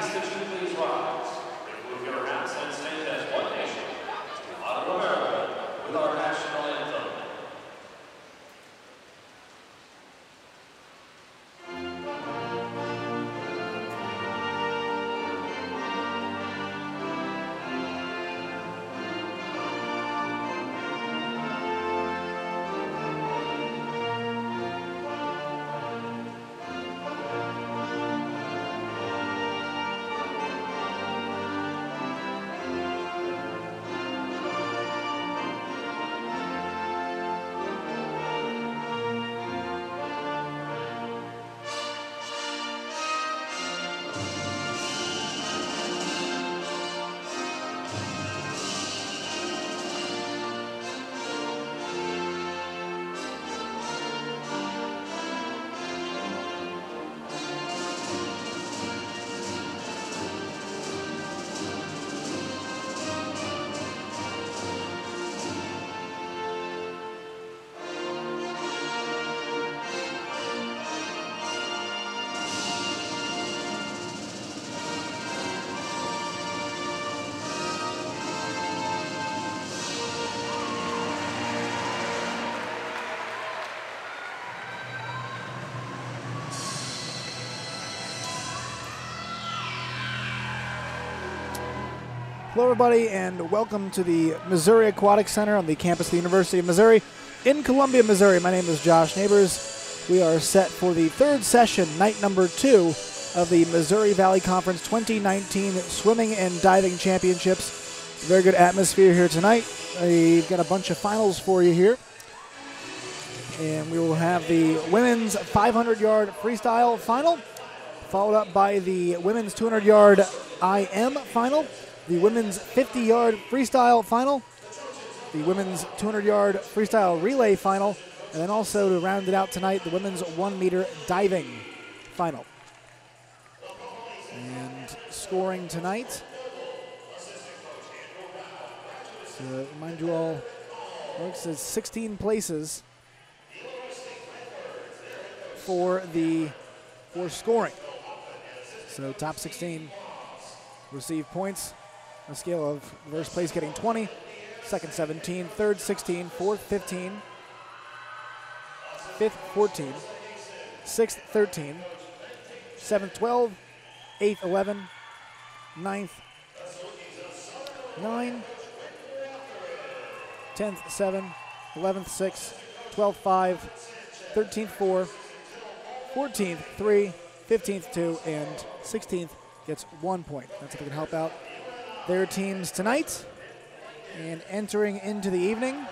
athletes that you please rise. Remove your hats and stand as one nation. Honor America with our national anthem. Hello, everybody, and welcome to the Missouri Aquatic Center on the campus of the University of Missouri in Columbia, Missouri. My name is Josh Neighbors. We are set for the third session, night number 2 of the Missouri Valley Conference 2019 Swimming and Diving Championships. Very good atmosphere here tonight. We've got a bunch of finals for you here. And we will have the women's 500-yard freestyle final, followed up by the women's 200-yard IM final, the women's 50-yard freestyle final, the women's 200-yard freestyle relay final, and then also to round it out tonight, the women's 1-meter diving final. And scoring tonight, so remind you all, looks at 16 places for scoring. So top 16 receive points. A scale of first place getting 20, second 17, third 16, fourth 15, fifth 14, sixth 13, seventh 12, eighth 11, ninth 9, 10th 7, 11th 6, 12th 5, 13th 4, 14th 3, 15th 2, and 16th gets 1 point. That's if we can help out their teams tonight. And entering into the evening,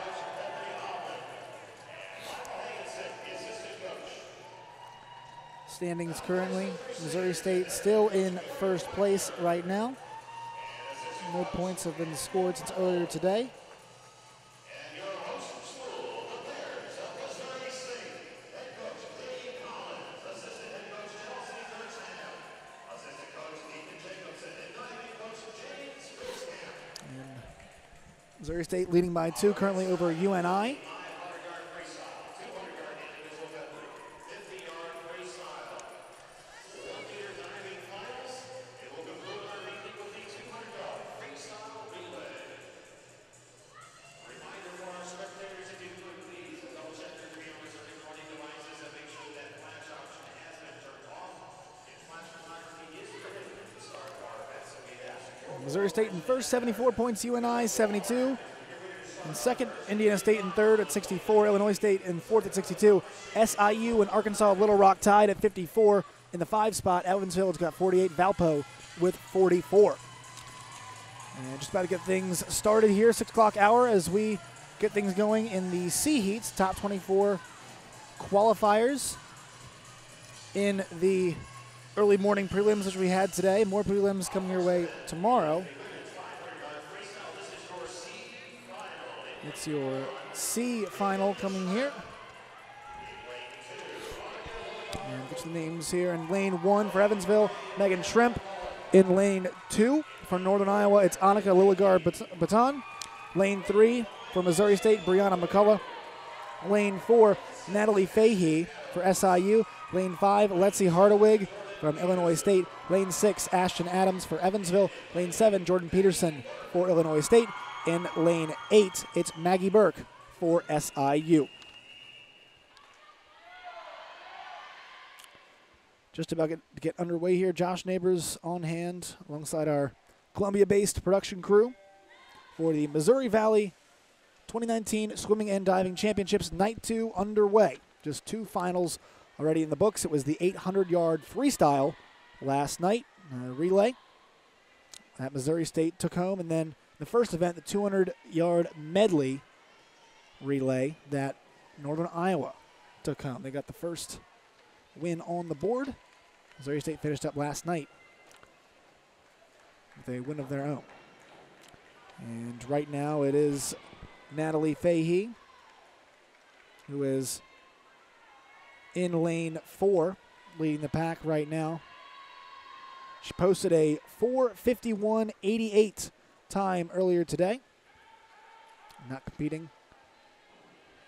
standings currently, Missouri State still in first place right now. No points have been scored since earlier today. Missouri State leading by 2 currently over UNI. Missouri State in first, 74 points. UNI, 72. In second, Indiana State in third at 64. Illinois State in fourth at 62. SIU and Arkansas Little Rock tied at 54. In the 5 spot, Evansville's got 48. Valpo with 44. And just about to get things started here, 6 o'clock hour, as we get things going in the C heats, top 24 qualifiers in the early morning prelims, which we had today. More prelims coming your way tomorrow. It's your C final coming here. And get the names here. In lane 1 for Evansville, Megan Shrimp. In lane 2 for Northern Iowa, it's Annika Lilligard-Baton. Lane 3 for Missouri State, Brianna McCullough. Lane 4, Natalie Fahey for SIU. Lane 5, Letzi Hardawig from Illinois State. Lane 6, Ashton Adams for Evansville. Lane 7, Jordan Peterson for Illinois State. In lane 8, it's Maggie Burke for SIU. Just about to get underway here. Josh Neighbors on hand alongside our Columbia-based production crew for the Missouri Valley 2019 Swimming and Diving Championships. Night 2 underway. Just 2 finals already in the books. It was the 800-yard freestyle last night, relay that Missouri State took home, and then the first event, the 200-yard medley relay that Northern Iowa took home. They got the first win on the board. Missouri State finished up last night with a win of their own. And right now it is Natalie Fahey, who is in lane 4, leading the pack right now. She posted a 4:51.88 time earlier today. Not competing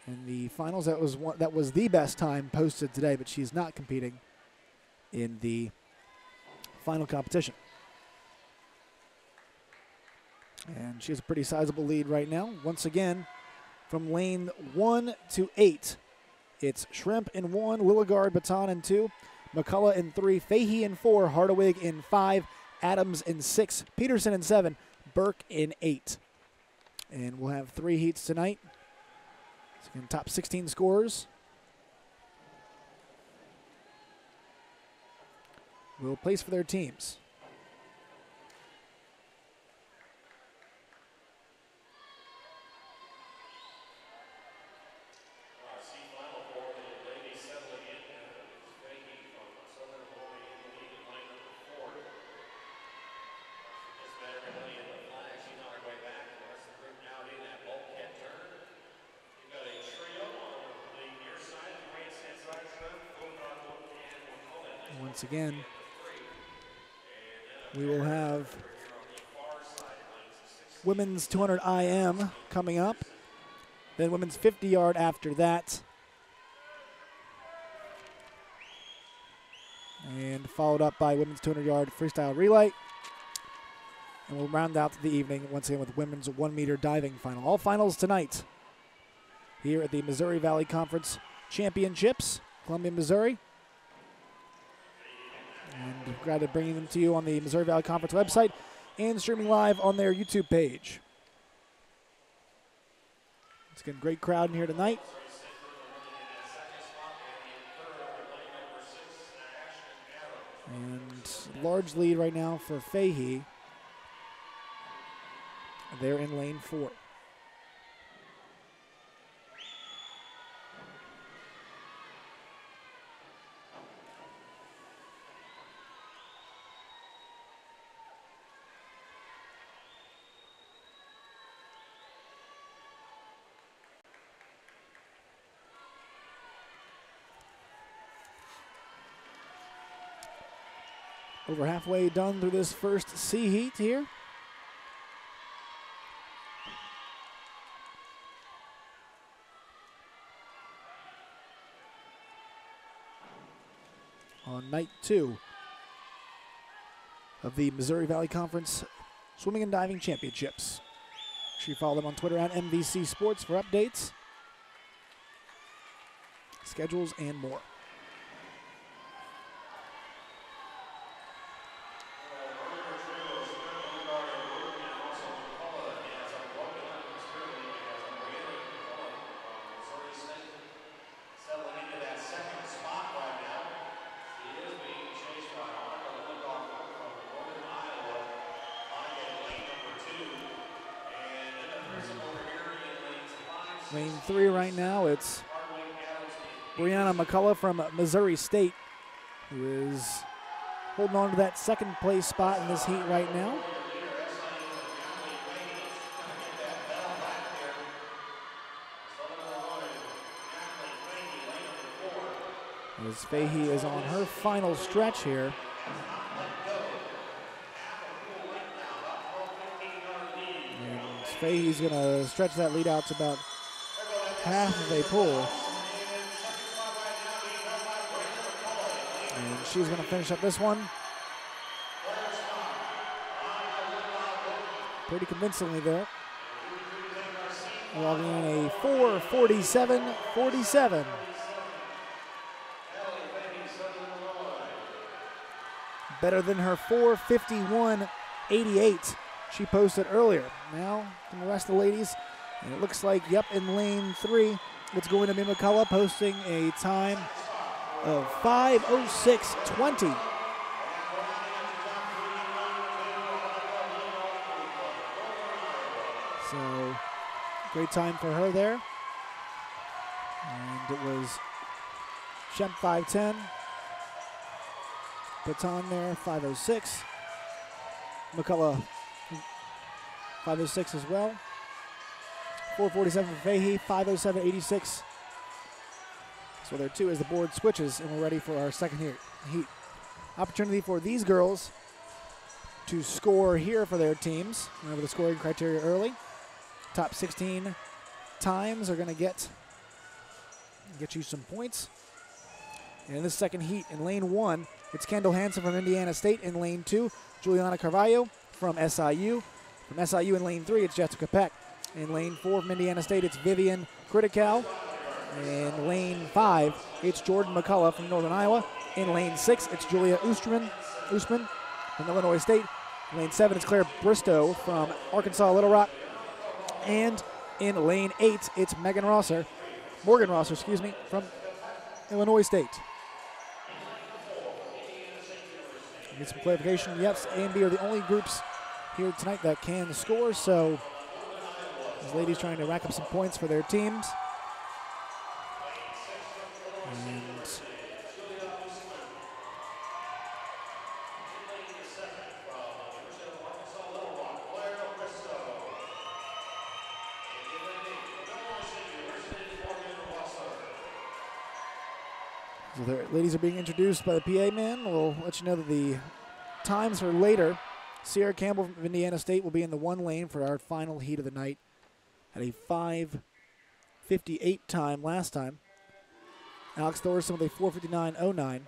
in the finals. That was the best time posted today, but she's not competing in the final competition. And she has a pretty sizable lead right now. Once again, from lane 1 to 8, it's Shrimp in 1, Lilligard, Baton in 2, McCullough in 3, Fahey in 4, Hardawig in 5, Adams in 6, Peterson in 7, Burke in 8. And we'll have 3 heats tonight. So again, top 16 scorers will place for their teams. Once again, we will have women's 200 IM coming up, then women's 50-yard after that, and followed up by women's 200-yard freestyle relay. And we'll round out the evening once again with women's 1-meter diving final. All finals tonight here at the Missouri Valley Conference Championships, Columbia, Missouri. And glad to bring them to you on the Missouri Valley Conference website and streaming live on their YouTube page. It's a great crowd in here tonight. And large lead right now for Fahey. They're in lane 4. Over halfway done through this first C heat here. On night 2 of the Missouri Valley Conference Swimming and Diving Championships. Make sure you follow them on Twitter at MVC Sports for updates, schedules, and more. Lane 3 right now, it's Brianna McCullough from Missouri State, who is holding on to that second place spot in this heat right now. As Fahey is on her final stretch here. And Fahey's going to stretch that lead out to about half of a pull. And she's going to finish up this one pretty convincingly there. Logging in a 4:47.47. Better than her 4:51.88 she posted earlier. Now, from the rest of the ladies, and it looks like, yep, in lane 3, it's going to be McCullough posting a time of 5:06.20. So, great time for her there. And it was Shemp 5:10. Baton there, 5:06. McCullough, 5:06 as well. 4:47 for Fahey, 5:07.86. So there too as the board switches, and we're ready for our second heat. Opportunity for these girls to score here for their teams. Remember the scoring criteria early. Top 16 times are going to get you some points. And in this second heat, in lane 1, it's Kendall Hansen from Indiana State. In lane 2, Juliana Carvalho from SIU. From SIU in lane 3, it's Jessica Peck. In lane 4 from Indiana State, it's Vivian Critical. In lane 5, it's Jordan McCullough from Northern Iowa. In lane 6, it's Julia Usman from Illinois State. In lane 7, it's Claire Bristow from Arkansas Little Rock. And in lane 8, it's Morgan Rosser, from Illinois State. Get some clarification. Yes, A and B are the only groups here tonight that can score, so these ladies trying to rack up some points for their teams. And so the ladies are being introduced by the PA man. We'll let you know that the times are later. Sierra Campbell from Indiana State will be in the 1 lane for our final heat of the night at a 5:58 time last time. Alex Thorson with a 4:59.09.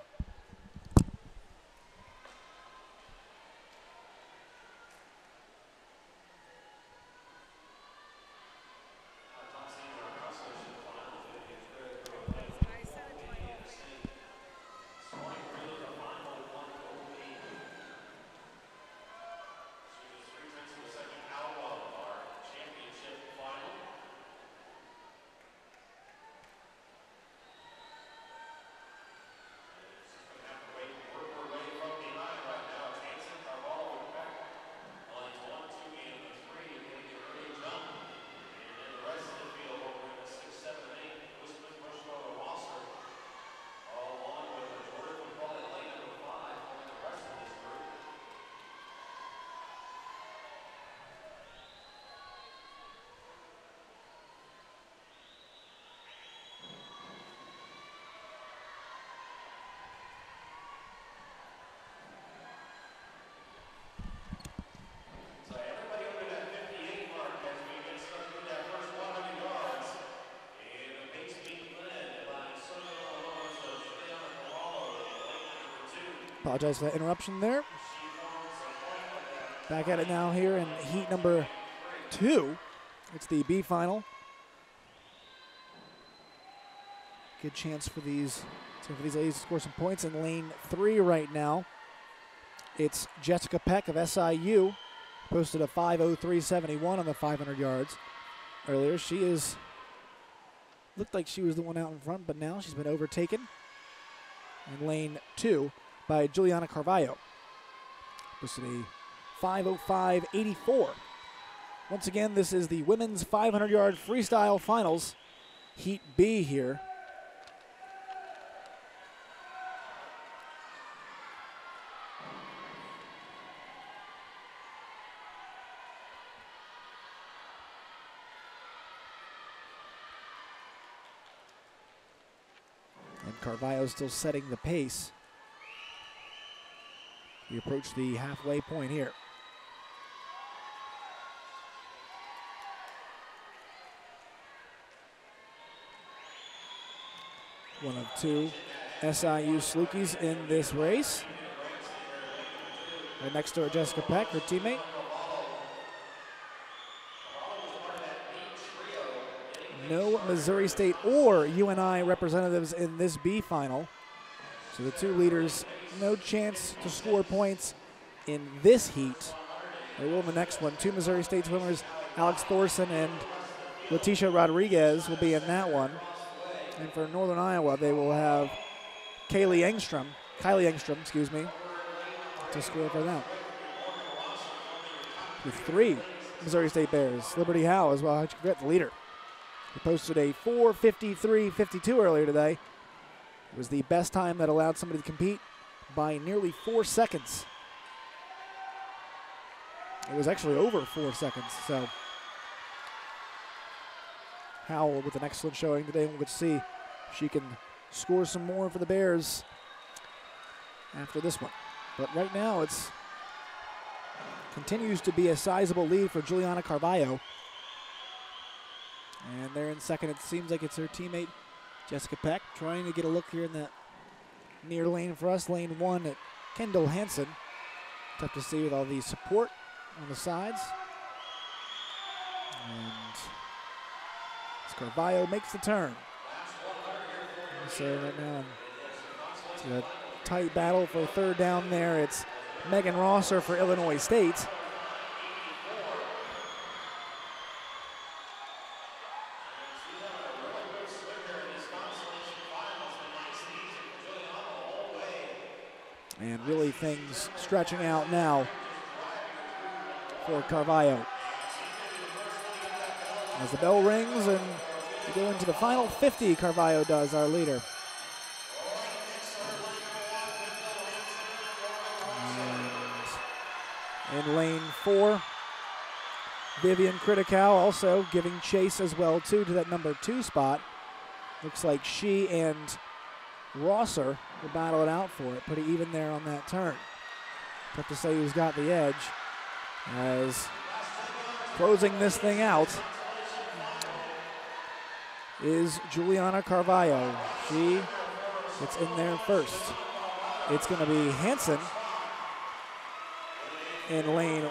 Apologize for that interruption there. Back at it now here in heat number 2. It's the B final. Good chance for these ladies to score some points in lane 3 right now. It's Jessica Peck of SIU. Posted a 5:03.71 on the 500 yards earlier. Looked like she was the one out in front, but now she's been overtaken in lane 2 by Juliana Carvalho. Posted a 5:05.84. Once again, this is the women's 500-yard freestyle finals, Heat B here. And Carvalho still setting the pace. We approach the halfway point here. One of 2 SIU Slookies in this race. Right next to her, Jessica Peck, her teammate. no Missouri State or UNI representatives in this B final. So the two leaders, no chance to score points in this heat. They will in the next one. Two Missouri State swimmers, Alex Thorson and Leticia Rodriguez, will be in that one. And for Northern Iowa, they will have Kylie Engstrom, to score for them. With three Missouri State Bears, Liberty Howe as well. How'd you forget the leader? He posted a 4:53.52 earlier today. It was the best time that allowed somebody to compete by nearly 4 seconds. It was actually over 4 seconds. So Howell with an excellent showing today. We'll see if she can score some more for the Bears after this one. But right now it's continues to be a sizable lead for Juliana Carvalho. And there in second, it seems like it's her teammate Jessica Peck trying to get a look here in that near lane for us. Lane 1 at Kendall Hansen. Tough to see with all the support on the sides. And as Carvalho makes the turn. So right now it's a tight battle for third down there. It's Megan Rosser for Illinois State. And really things stretching out now for Carvalho. As the bell rings and we go into the final 50, Carvalho does, our leader. And in lane 4, Vivian Critical also giving chase as well too to that number 2 spot. Looks like she and Rosser will battle it out for it. Pretty even there on that turn. Tough to say who's got the edge. As closing this thing out is Juliana Carvalho. She gets in there first. It's going to be Hansen in lane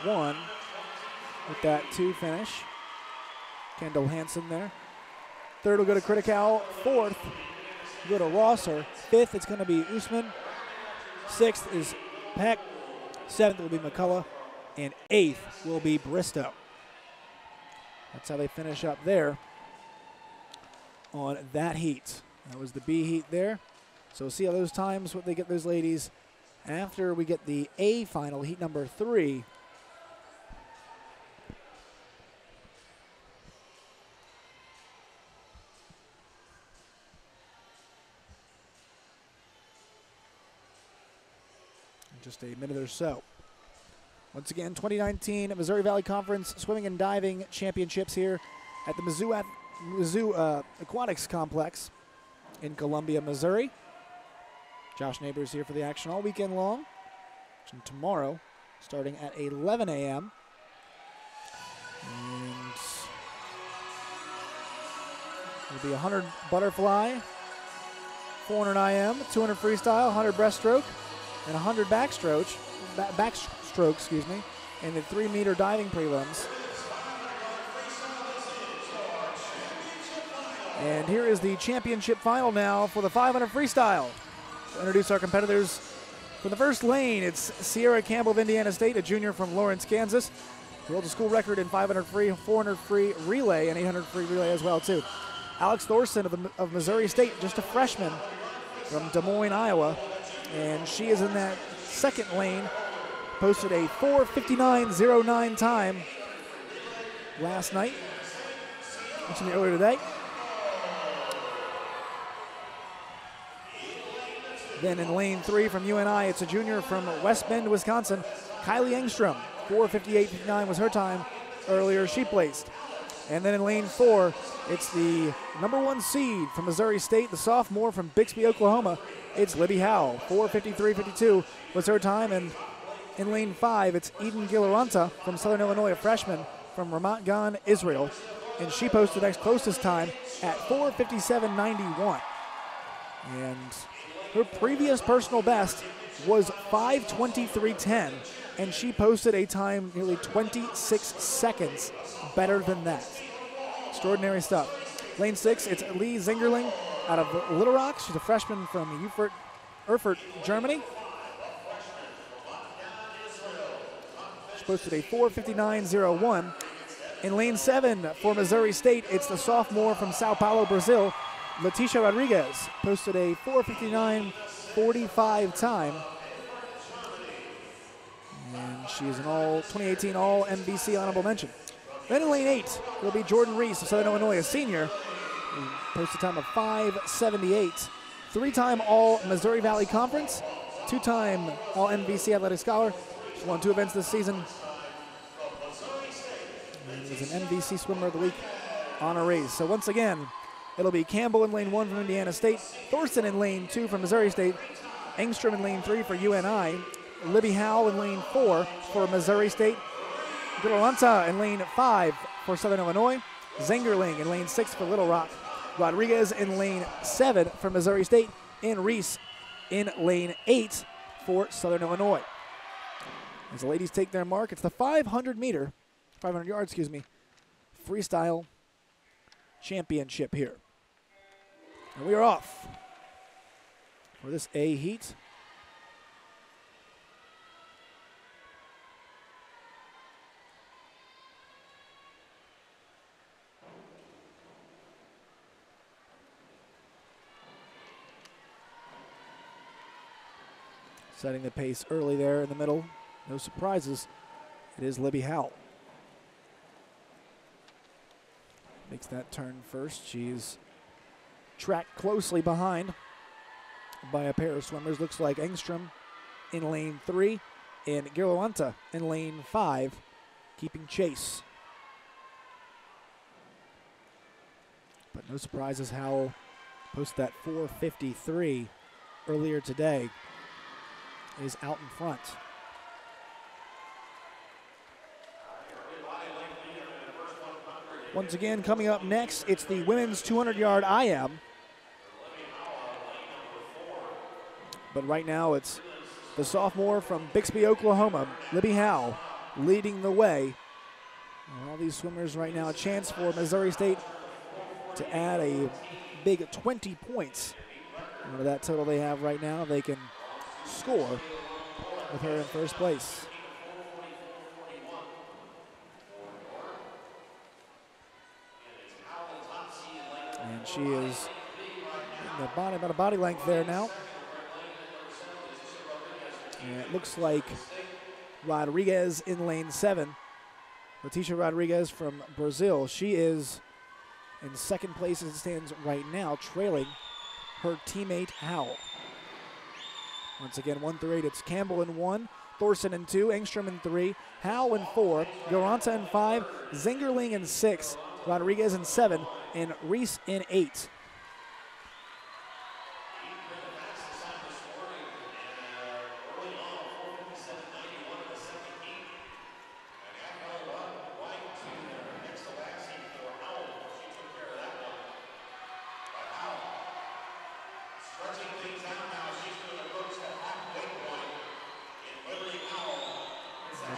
1 with that 2 finish. Kendall Hansen there. Third will go to Critical. Fourth will go to Rosser. Fifth, it's going to be Usman. Sixth is Peck. Seventh will be McCullough. And eighth will be Bristow. That's how they finish up there on that heat. That was the B heat there. So see how those times, what they get those ladies after we get the A final, heat number 3. In just a minute or so. Once again, 2019 Missouri Valley Conference Swimming and Diving Championships here at the Mizzou Aquatics Complex in Columbia, Missouri. Josh Neighbors here for the action all weekend long. And tomorrow, starting at 11 a.m. And it'll be 100 butterfly, 400 IM, 200 freestyle, 100 breaststroke, and 100 backstroke, and the 3-meter diving prelims. And here is the championship final now for the 500 freestyle. To introduce our competitors from the first lane, it's Sierra Campbell of Indiana State, a junior from Lawrence, Kansas, who holds a school record in 500 free, 400 free relay, and 800 free relay as well too. Alex Thorson of Missouri State, just a freshman from Des Moines, Iowa, and she is in that second lane. Posted a 4:59.09 time last night, mentioned earlier today. Then in lane 3 from UNI, it's a junior from West Bend, Wisconsin, Kylie Engstrom. 4:58.59 was her time earlier. She placed. And then in lane 4, it's the number 1 seed from Missouri State, the sophomore from Bixby, Oklahoma. It's Libby Howell. 4:53.52 was her time. And in lane 5, it's Eden Gilaranta from Southern Illinois, a freshman from Ramat Gan, Israel. And she posted next closest time at 4:57.91. And her previous personal best was 5:23.10, and she posted a time nearly 26 seconds better than that. Extraordinary stuff. Lane 6, it's Lee Zingerling out of Little Rock. She's a freshman from Erfurt, Germany. She posted a 4:59.01. In lane 7 for Missouri State, it's the sophomore from Sao Paulo, Brazil, Leticia Rodriguez. Posted a 4:59.45 time. And she is an 2018 All MVC honorable mention. Then in lane 8, it'll be Jordan Reese of Southern Illinois, a senior, who posted a time of 5:78. Three-time All Missouri Valley Conference, two-time All MVC Athletic Scholar. She won 2 events this season. And was an MVC Swimmer of the Week honorees. So once again, it'll be Campbell in lane 1 from Indiana State, Thorson in lane 2 from Missouri State, Engstrom in lane 3 for UNI, Libby Howell in lane 4 for Missouri State, Guilleranta in lane 5 for Southern Illinois, Zingerling in lane 6 for Little Rock, Rodriguez in lane 7 for Missouri State, and Reese in lane 8 for Southern Illinois. As the ladies take their mark, it's the 500 yard, freestyle championship here. And we are off for this A heat. Setting the pace early there in the middle. No surprises. It is Libby Howell. Makes that turn first. She's tracked closely behind by a pair of swimmers. Looks like Engstrom in lane 3 and Guilleranta in lane 5, keeping chase. But no surprises. Howell posted that 4:53 earlier today. Is out in front. Once again, coming up next, it's the women's 200-yard IM. But right now, it's the sophomore from Bixby, Oklahoma, Libby Howell, leading the way. And all these swimmers right now, a chance for Missouri State to add a big 20 points. Out of that total they have right now, they can score with her in first place. And she is in the body, about a body length there now. And it looks like Rodriguez in lane 7. Leticia Rodriguez from Brazil. She is in second place as it stands right now, trailing her teammate Howell. Once again, 1 through 8, it's Campbell in 1, Thorson in 2, Engstrom in 3, Howell in 4, Guilleranta in 5, Zingerling in 6, Rodriguez in 7, and Reese in 8.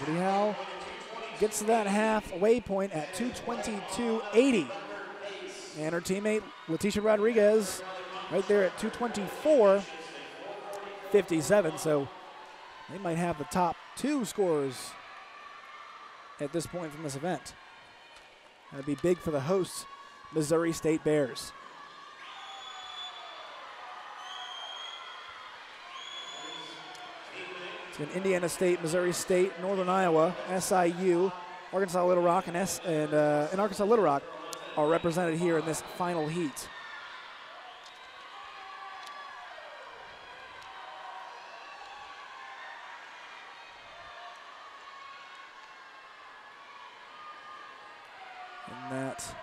Libby Howell gets to that halfway point at 2:22.80. And her teammate, Leticia Rodriguez, right there at 2:24.57. So they might have the top 2 scorers at this point from this event. That'd be big for the hosts, Missouri State Bears. It's in Indiana State, Missouri State, Northern Iowa, SIU, Arkansas Little Rock, and Arkansas Little Rock are represented here in this final heat. In that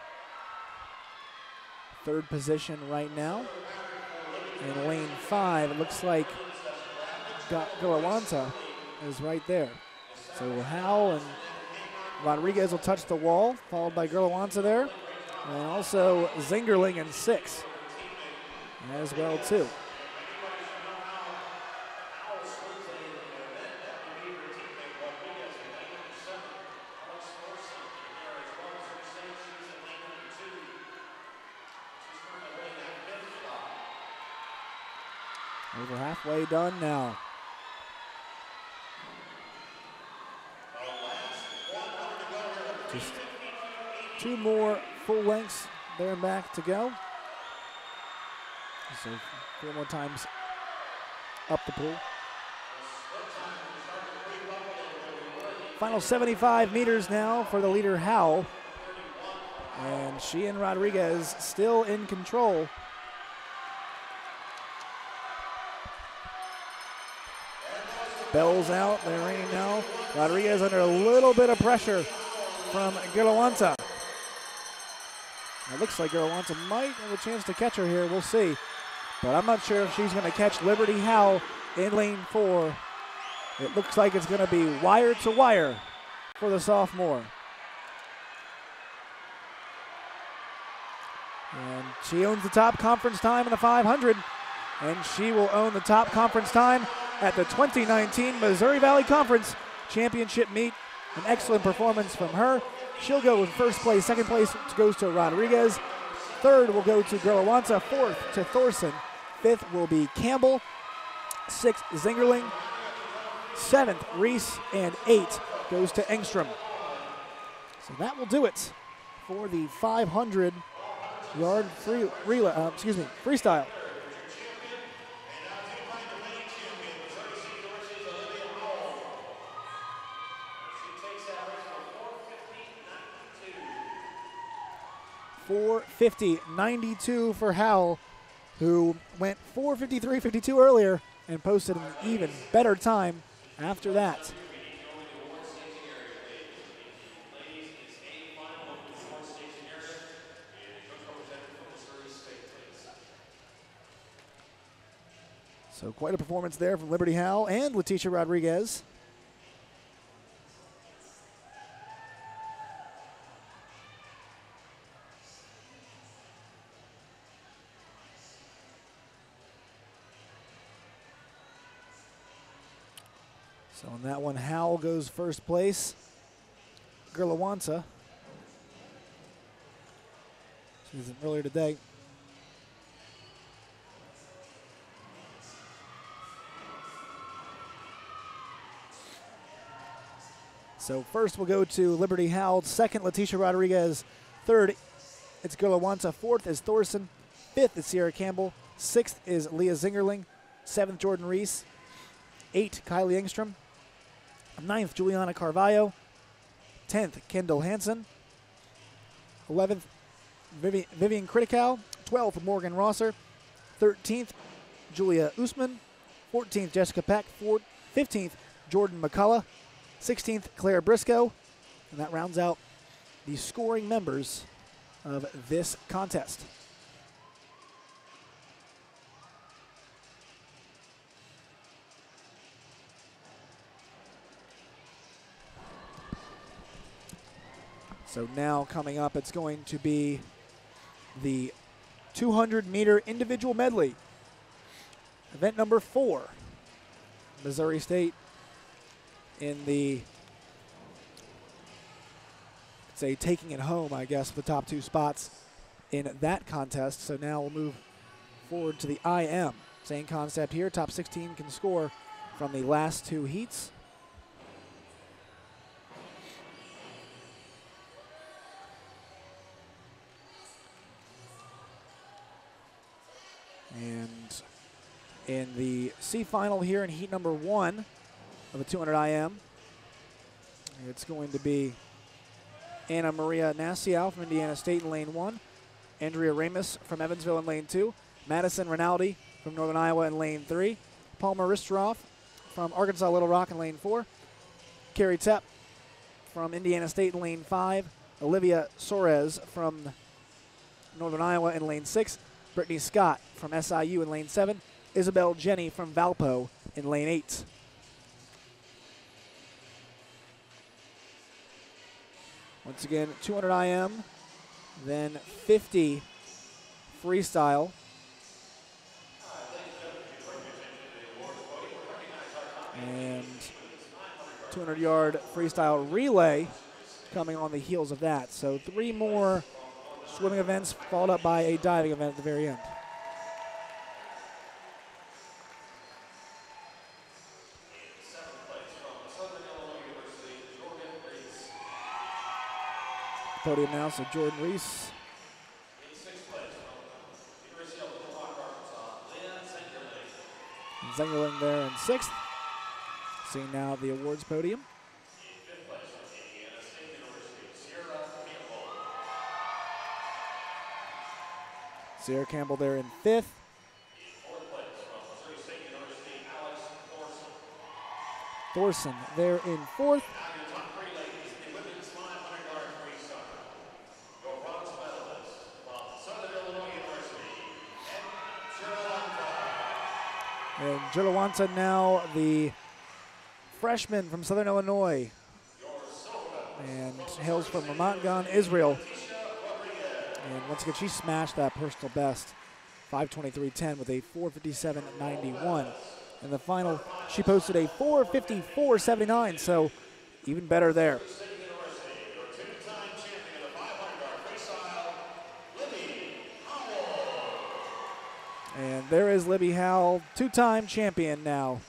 third position right now, in lane 5, it looks like Guilleranta is right there. So Howell and Rodriguez will touch the wall, followed by Guilleranta there. And also Zingerling in 6 as well too. Over halfway done now. Just 2 more full lengths there and back to go. So 4 more times up the pool. Final 75 meters now for the leader, Howell. And she and Rodriguez still in control. Bells out, they're ringing now. Rodriguez under a little bit of pressure from Girlawanta. It looks like Girlawanta might have a chance to catch her here, we'll see. But I'm not sure if she's gonna catch Liberty Howell in lane 4. It looks like it's gonna be wire to wire for the sophomore. And she owns the top conference time in the 500, and she will own the top conference time at the 2019 Missouri Valley Conference Championship meet. An excellent performance from her. She'll go in first place. Second place goes to Rodriguez. Third will go to Girlawanta. Fourth to Thorson. Fifth will be Campbell. Sixth, Zingerling. Seventh, Reese. And 8 goes to Engstrom. So that will do it for the 500-yard freestyle. .450.92 for Howell, who went 4:53.52 earlier and posted an even better time after that. So quite a performance there from Liberty Howell and Leticia Rodriguez. So on that one, Howell goes first place. Girlawanta, she was earlier today. So first we'll go to Liberty Howell. Second, Leticia Rodriguez. Third, it's Girlawanta. Fourth is Thorson. Fifth is Sierra Campbell. Sixth is Leah Zingerling. Seventh, Jordan Reese. 8, Kylie Engstrom. 9th, Juliana Carvalho. 10th, Kendall Hansen. 11th, Vivian Criticow. 12th, Morgan Rosser. 13th, Julia Usman. 14th, Jessica Peck. 15th, Jordan McCullough. 16th, Claire Briscoe. And that rounds out the scoring members of this contest. So now coming up, it's going to be the 200-meter individual medley. Event number 4. Missouri State in the, say, taking it home, I guess, the top 2 spots in that contest. So now we'll move forward to the IM. Same concept here. Top 16 can score from the last 2 heats. And in the C final here in heat number 1 of the 200 IM, it's going to be Anna Maria Nassiau from Indiana State in lane 1, Andrea Ramus from Evansville in lane 2, Madison Rinaldi from Northern Iowa in lane 3, Palmer Ristroff from Arkansas Little Rock in lane 4, Carrie Tepp from Indiana State in lane 5, Olivia Soares from Northern Iowa in lane 6, Brittany Scott from SIU in lane 7, Isabel Jenny from Valpo in lane 8. Once again, 200 IM, then 50 freestyle. And 200-yard freestyle relay coming on the heels of that. So 3 more swimming events followed up by a diving event at the very end. podium now, so Jordan Reese. In sixth place, University of Little Rock, Arkansas, Leah Zengerling. Zengerling there in 6th. Seeing now the awards podium. In fifth place, from Indiana State University, Sierra Campbell. Sierra Campbell there in 5th. In fourth place, from Missouri State University, Alex Thorson. Thorson there in 4th. Now your top three ladies in the women's 500-yard freestyle. Your bronze medalist from Southern Illinois University, And Jirlawanta now the freshman from Southern Illinois. And hails from Ramat Gan, Israel. And once again, she smashed that personal best, 5:23.10 with a 4:57.91. In the final, she posted a 4:54.79, so even better there. And there is Libby Howell, two-time champion now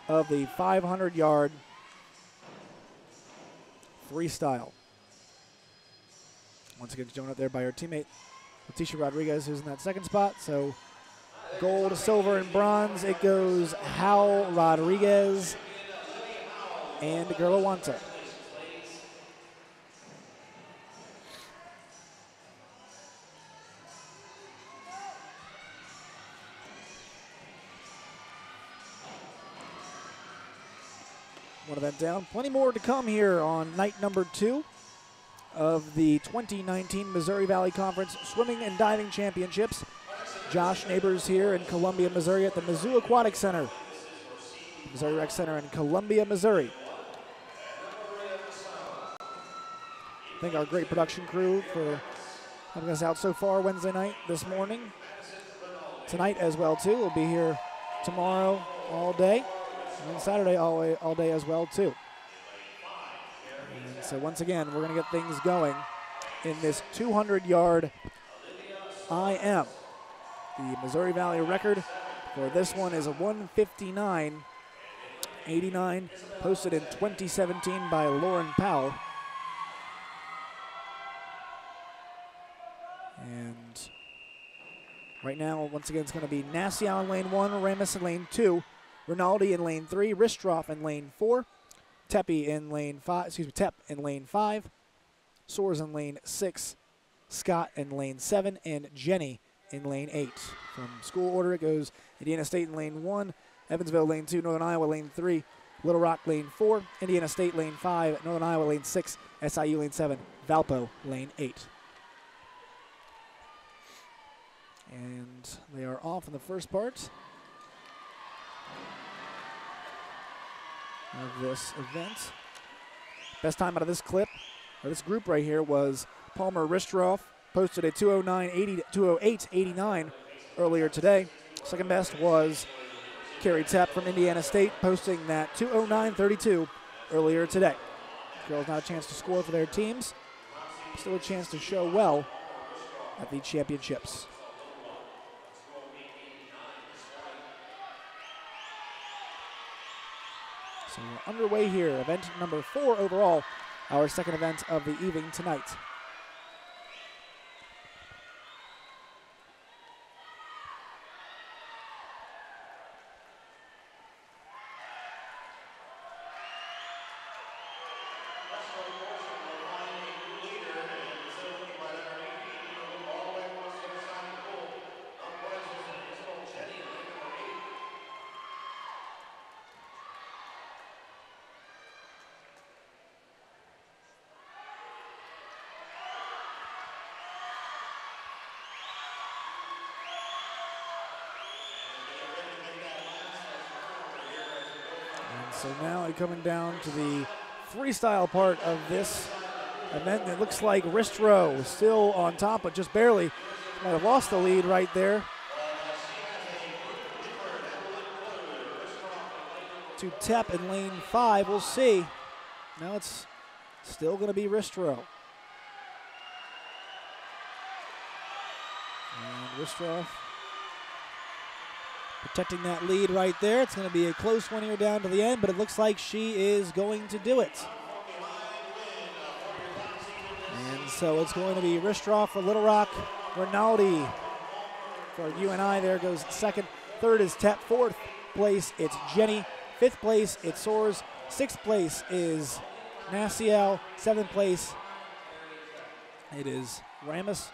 of the 500-yard freestyle. Once again, joined up there by her teammate, Leticia Rodriguez, who's in that second spot. So gold, silver, and bronze, it goes Howell, Rodriguez, and Jirlawanta. One event down. Plenty more to come here on night number 2 of the 2019 Missouri Valley Conference Swimming and Diving Championships. Josh Neighbors here in Columbia, Missouri at the Mizzou Aquatic Center. Missouri Rec Center in Columbia, Missouri. Thank our great production crew for having us out so far Wednesday night, this morning. Tonight as well, too. We'll be here tomorrow all day. And Saturday all day as well, too. And so once again, we're going to get things going in this 200-yard IM. The Missouri Valley record for this one is a 1:59.89, posted in 2017 by Lauren Powell. And right now, once again, it's going to be Nassau in lane 1, Ramus in lane 2, Rinaldi in lane 3, Ristroff in lane 4, Tep in lane 5, Soares in lane 6, Scott in lane 7, and Jenny in lane 8. From school order, it goes Indiana State in lane 1, Evansville lane 2, Northern Iowa lane 3, Little Rock lane 4, Indiana State lane 5, Northern Iowa lane 6, SIU lane 7, Valpo lane 8. And they are off in the first part of this event. Best time out of this clip, or this group right here, was Palmer Ristroff, posted a 2:08.89 earlier today. Second best was Carrie Tep from Indiana State, posting that 2:09.32 earlier today. Girls not a chance to score for their teams, still a chance to show well at the championships. So we're underway here, event number 4 overall, our second event of the evening tonight. So now coming down to the freestyle part of this event. It looks like Ristro is still on top, but just barely. Might have lost the lead right there to Tep in lane 5. We'll see. Now it's still going to be Ristro. And Ristroff protecting that lead right there. It's going to be a close one here down to the end, but it looks like she is going to do it. And so it's going to be Ristroff for Little Rock, Rinaldi for UNI. There goes second. Third is Tep. Fourth place, it's Jenny. Fifth place, it's Soares. Sixth place is Naciel. Seventh place, it is Ramus.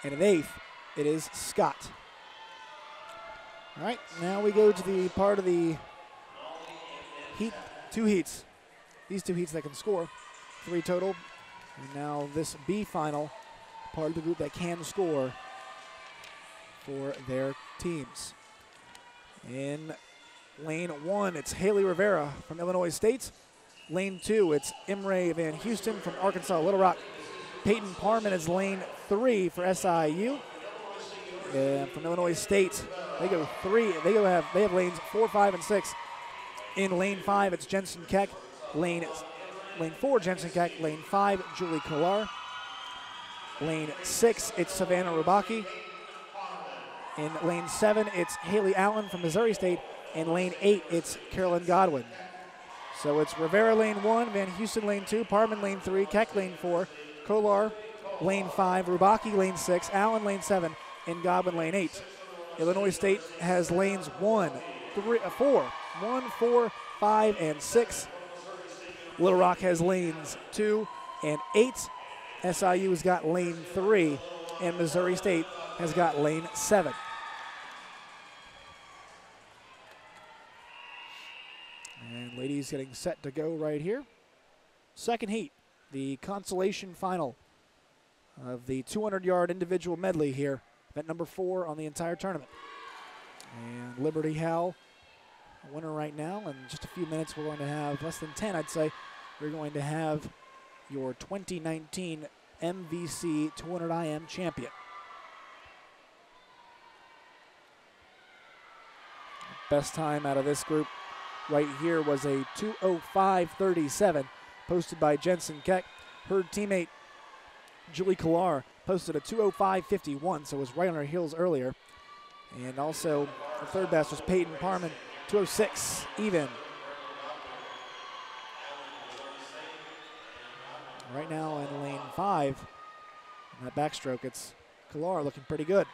And in eighth, it is Scott. All right, now we go to the part of the heat, two heats. These two heats that can score, 3 total. And now this B final, part of the group that can score for their teams. In lane 1, it's Haley Rivera from Illinois State. Lane 2, it's Imre Van Houston from Arkansas Little Rock. Peyton Parman is lane 3 for SIU. From Illinois State, they go 3. They have lanes 4, 5, and 6. In lane 5, it's Jensen Keck. Lane 4, Jensen Keck. Lane 5, Julie Kolar. Lane 6, it's Savannah Rubaki. In lane 7, it's Haley Allen from Missouri State. In lane 8, it's Carolyn Godwin. So it's Rivera lane 1, Van Houston lane 2, Parman lane 3, Keck lane 4, Kolar lane 5, Rubaki lane 6, Allen lane 7, and Godwin lane 8. Illinois State has lanes 1, 4, 5, and 6. Little Rock has lanes 2 and 8. SIU has got lane 3, and Missouri State has got lane 7. And ladies getting set to go right here. Second heat, the consolation final of the 200-yard individual medley here. Event number 4 on the entire tournament. And Liberty Howell, a winner right now. In just a few minutes, we're going to have, less than 10, I'd say, we're going to have your 2019 MVC 200 IM champion. Best time out of this group right here was a 2:05.37 posted by Jensen Keck. Her teammate Julie Kolar posted a 2:05.51, so it was right on her heels earlier. And also the third best was Peyton Parman, 2:06 even. Right now in lane 5, in that backstroke, it's Kolar looking pretty good.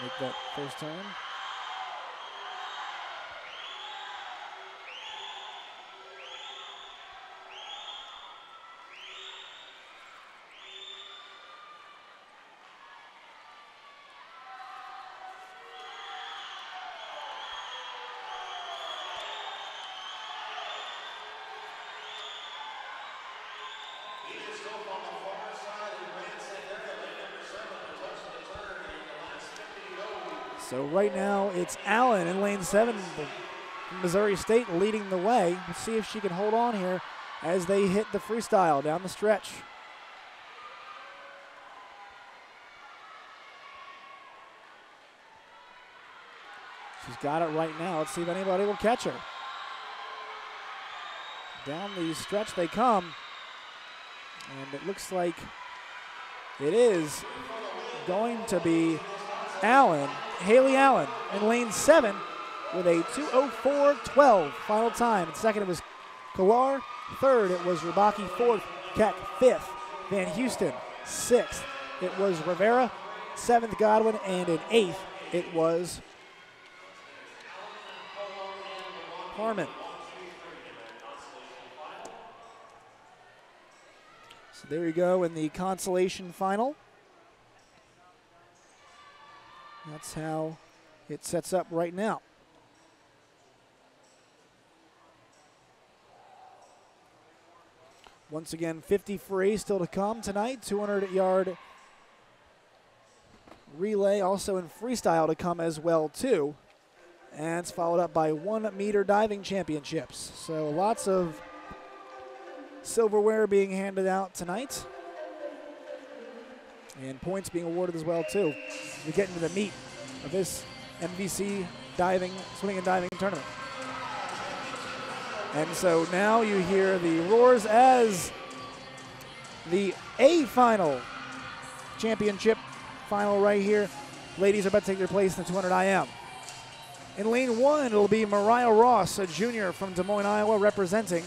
Make that first turn. So right now it's Allen in lane 7 from Missouri State leading the way. Let's see if she can hold on here as they hit the freestyle down the stretch. She's got it right now. Let's see if anybody will catch her. Down the stretch they come. And it looks like it is going to be Allen, Haley Allen in lane 7 with a 2:04.12 final time. And second it was Kolar. Third it was Rubaki. Fourth, Keck. Fifth, Van Houston. Sixth, it was Rivera. Seventh, Godwin. And in eighth, it was Harmon. So there you go in the consolation final. That's how it sets up right now. Once again, 50 free still to come tonight. 200-yard relay also in freestyle to come as well too. And it's followed up by 1-meter diving championships. So lots of silverware being handed out tonight. And points being awarded as well too. We get into the meat of this MVC swimming and diving tournament. And so now you hear the roars as the A final championship final right here. Ladies are about to take their place in the 200 IM. In lane 1, it'll be Mariah Ross, a junior from Des Moines, Iowa, representing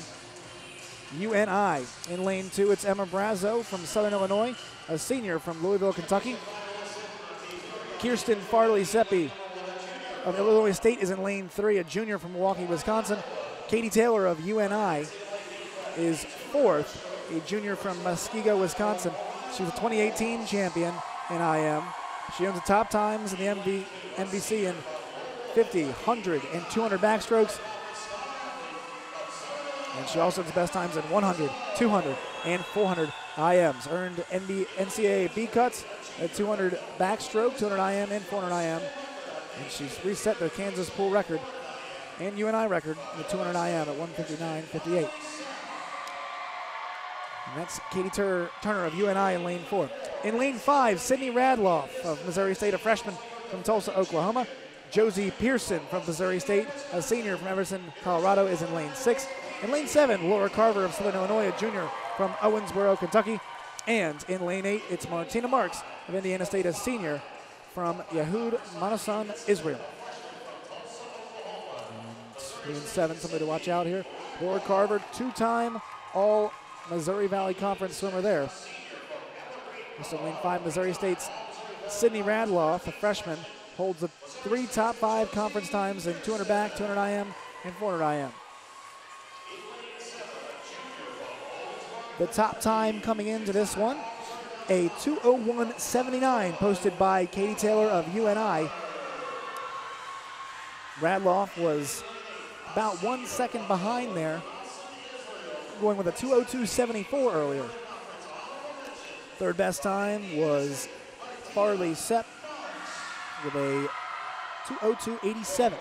UNI. In lane 2, it's Emma Brazo from Southern Illinois, a senior from Louisville, Kentucky. Kirsten Farley-Seppi of Illinois State is in lane 3, a junior from Milwaukee, Wisconsin. Katie Taylor of UNI is 4th, a junior from Muskego, Wisconsin. She's a 2018 champion in IM. She owns the top times in the MVC in 50, 100, and 200 backstrokes. And she also has the best times in 100, 200, and 400 IMs. Earned NCAA B cuts at 200 backstroke, 200 IM, and 400 IM. And she's reset the Kansas pool record and UNI record in the 200 IM at 159.58. And that's Katie Turner of UNI in lane 4. In lane 5, Sydney Radloff of Missouri State, a freshman from Tulsa, Oklahoma. Josie Pearson from Missouri State, a senior from Everson, Colorado, is in lane 6. In lane 7, Laura Carver of Southern Illinois, a junior from Owensboro, Kentucky. And in lane 8, it's Martina Marks of Indiana State, a senior from Yehud Manasan, Israel. And lane 7, somebody to watch out here. Laura Carver, two-time All-Missouri Valley Conference swimmer there. Also in lane 5, Missouri State's Sydney Radloff, a freshman, holds the 3 top 5 conference times in 200 back, 200 IM, and 400 IM. The top time coming into this one, a 2:01.79 posted by Katie Taylor of UNI. Radloff was about 1 second behind there, going with a 2:02.74 earlier. Third best time was Farley Sepp with a 2:02.87.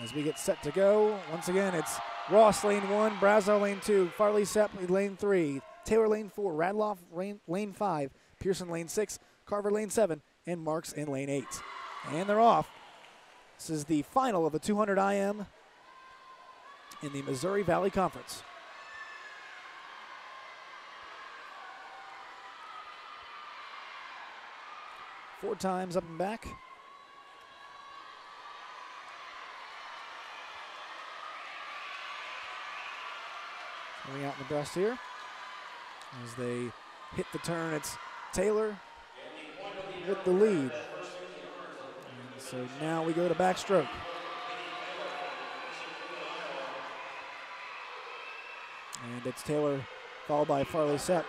As we get set to go, once again, it's Ross lane 1, Brazo lane 2, Farley Sepp lane 3, Taylor lane 4, Radloff lane 5, Pearson lane 6, Carver lane 7, and Marks in lane 8. And they're off. This is the final of the 200 IM in the Missouri Valley Conference. Four times up and back. Coming out in the breast here. As they hit the turn, it's Taylor with the lead. And so now we go to backstroke. And it's Taylor followed by Farley Sepp.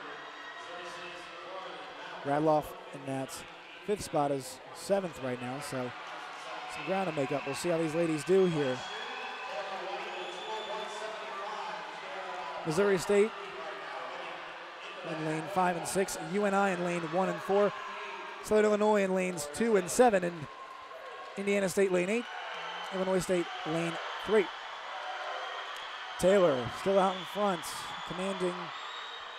Radloff in that 5th spot is 7th right now, so some ground to make up. We'll see how these ladies do here. Missouri State in lane 5 and 6, UNI in lane 1 and 4, Southern Illinois in lanes 2 and 7, and Indiana State lane 8, Illinois State lane 3. Taylor still out in front, commanding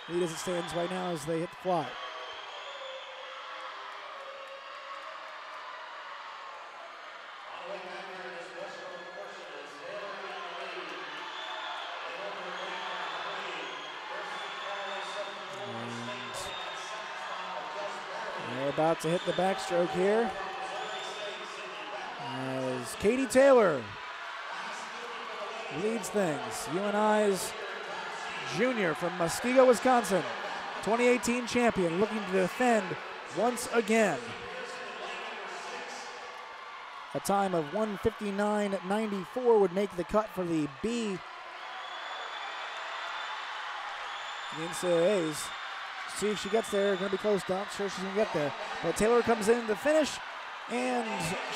lead as it stands right now as they hit the fly. About to hit the backstroke here as Katie Taylor leads things. UNI's junior from Muskego, Wisconsin, 2018 champion, looking to defend once again. A time of 1:59.94 would make the cut for the B. The NCAAs. See if she gets there. Going to be close. Not sure she's going to get there. But Taylor comes in to finish, and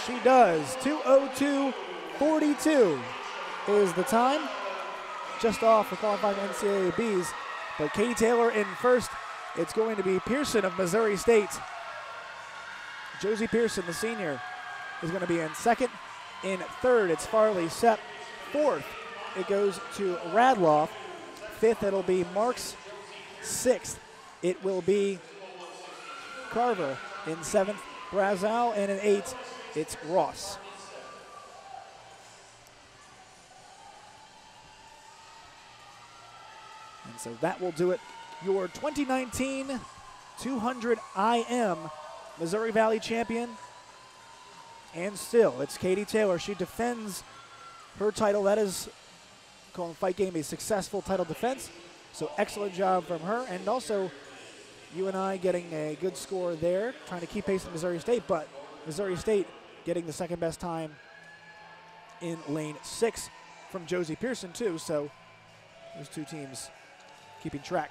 she does. 2:02.42 is the time. Just off for qualifying NCAA Bs. But Katie Taylor in first. It's going to be Pearson of Missouri State. Josie Pearson, the senior, is going to be in second. In third, it's Farley Sepp. Fourth, it goes to Radloff. Fifth, it'll be Marks. Sixth, it will be Carver. In seventh, Brazow. And in eighth, it's Ross. And so that will do it. Your 2019 200 IM Missouri Valley champion. And still, it's Katie Taylor. She defends her title. That is, calling Fight Game a successful title defense. So excellent job from her. And also, you and I getting a good score there, trying to keep pace with Missouri State, but Missouri State getting the second best time in lane 6 from Josie Pearson too. So those two teams keeping track.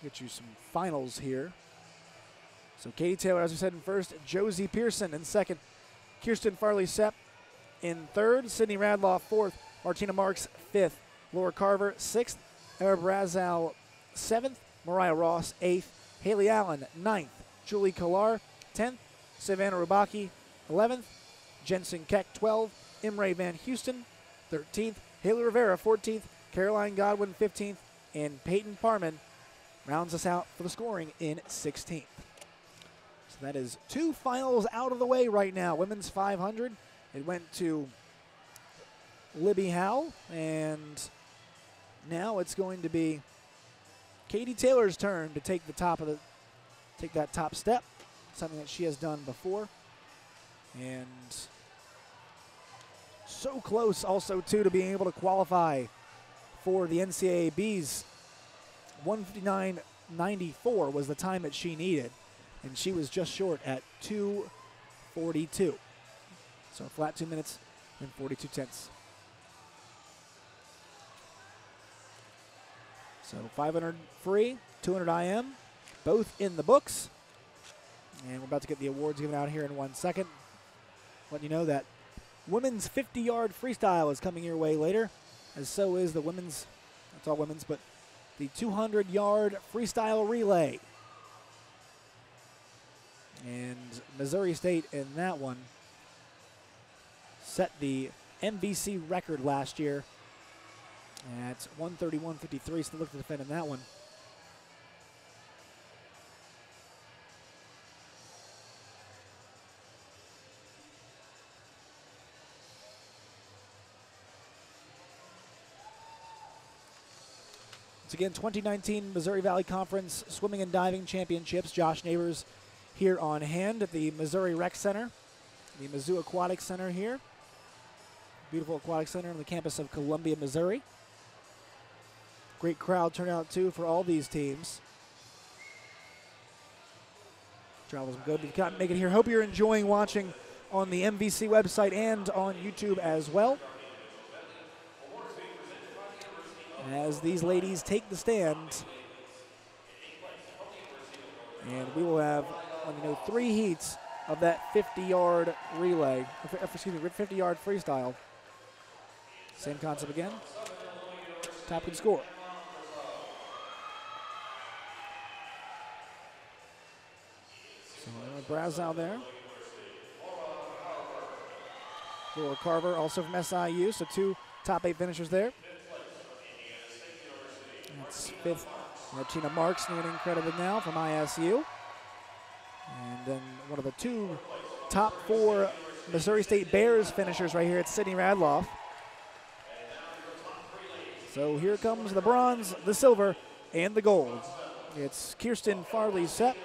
Get you some finals here. So Katie Taylor, as we said, in first. Josie Pearson in second. Kirsten Farley-Sepp in third. Sydney Radloff fourth. Martina Marks fifth. Laura Carver sixth. Era Brazow seventh. Mariah Ross eighth. Haley Allen ninth. Julie Kollar 10th. Savannah Rubaki 11th. Jensen Keck 12th. Imre Van Houston 13th. Haley Rivera 14th. Caroline Godwin 15th. And Peyton Parman rounds us out for the scoring in 16th. So that is two finals out of the way right now. Women's 500, it went to Libby Howell, and now it's going to be Katie Taylor's turn to take the take that top step, something that she has done before. And so close also too to being able to qualify for the NCAAB's 159.94 was the time that she needed, and she was just short at 2:42. So a flat 2 minutes and 42 tenths. So 500 free, 200 IM, both in the books. And we're about to get the awards given out here in 1 second. Letting you know that women's 50-yard freestyle is coming your way later, as so is the women's, that's all women's, but the 200-yard freestyle relay. And Missouri State in that one set the MVC record last year at 131.53, so look to defend in that one. Once again, 2019 Missouri Valley Conference Swimming and Diving Championships. Josh Neighbors here on hand at the Missouri Rec Center, the Mizzou Aquatic Center here. Beautiful aquatic center on the campus of Columbia, Missouri. Great crowd turnout too for all these teams. Travel's good. If you can't make it here, hope you're enjoying watching on the MVC website and on YouTube as well. As these ladies take the stand, and we will have 3 heats of that 50-yard relay, excuse me, 50-yard freestyle. Same concept again. Top can score. So Brazow there. Laura Carver also from SIU, so 2 top 8 finishers there. That's 5th. Martina Marks getting credited now from ISU. And then one of the 2 top 4 Missouri State Bears finishers right here. It's Sydney Radloff. So here comes the bronze, the silver, and the gold. It's Kirsten Farley-Sepp.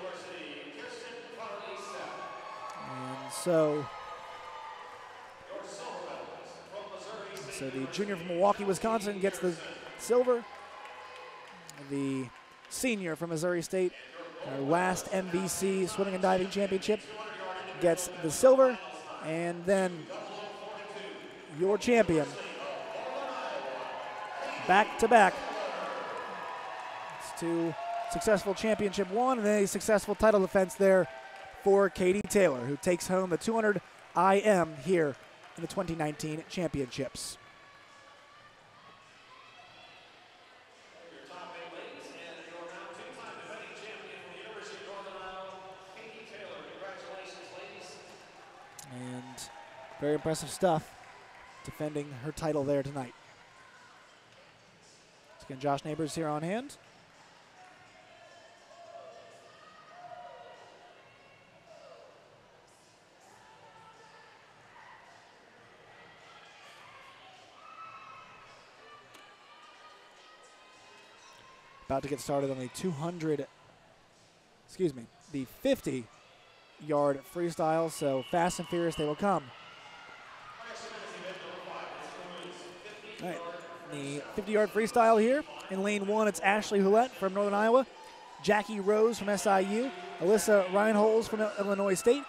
And so the junior from Milwaukee, Wisconsin gets the silver. The senior from Missouri State, our last MVC Swimming and Diving Championship, gets the silver. And then your champion, back-to-back. It's 2 successful championship one and a successful title defense there for Katie Taylor, who takes home the 200 IM here in the 2019 championships. And very impressive stuff defending her title there tonight. So again, Josh Neighbors here on hand. About to get started on the 50-yard freestyle, so fast and furious they will come. All right, the 50-yard freestyle here. In lane 1, it's Ashley Hulett from Northern Iowa, Jackie Rose from SIU, Alyssa Reinholz from Illinois State,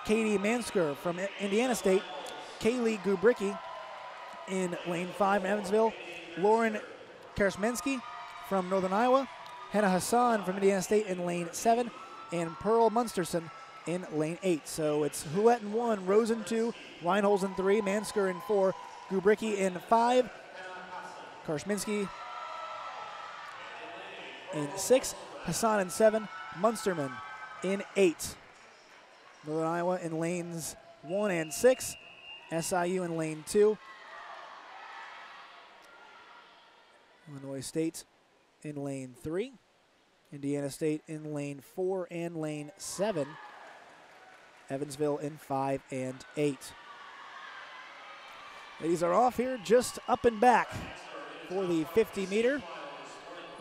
Katie Mansker from Indiana State, Kaylee Gubricki in lane 5 in Evansville, Lauren Karasmensky from Northern Iowa, Hannah Hassan from Indiana State in lane 7, and Pearl Munsterson in lane 8. So it's Hulett in 1, Rose in 2, Reinholz in 3, Mansker in 4, Gubricki in 5, Karasmensky in 6, Hassan in 7, Munsterman in 8. Northern Iowa in lanes 1 and 6, SIU in lane 2, Illinois State in lane 3, Indiana State in lane 4 and lane 7, Evansville in 5 and 8. Ladies are off here, just up and back for the 50-meter.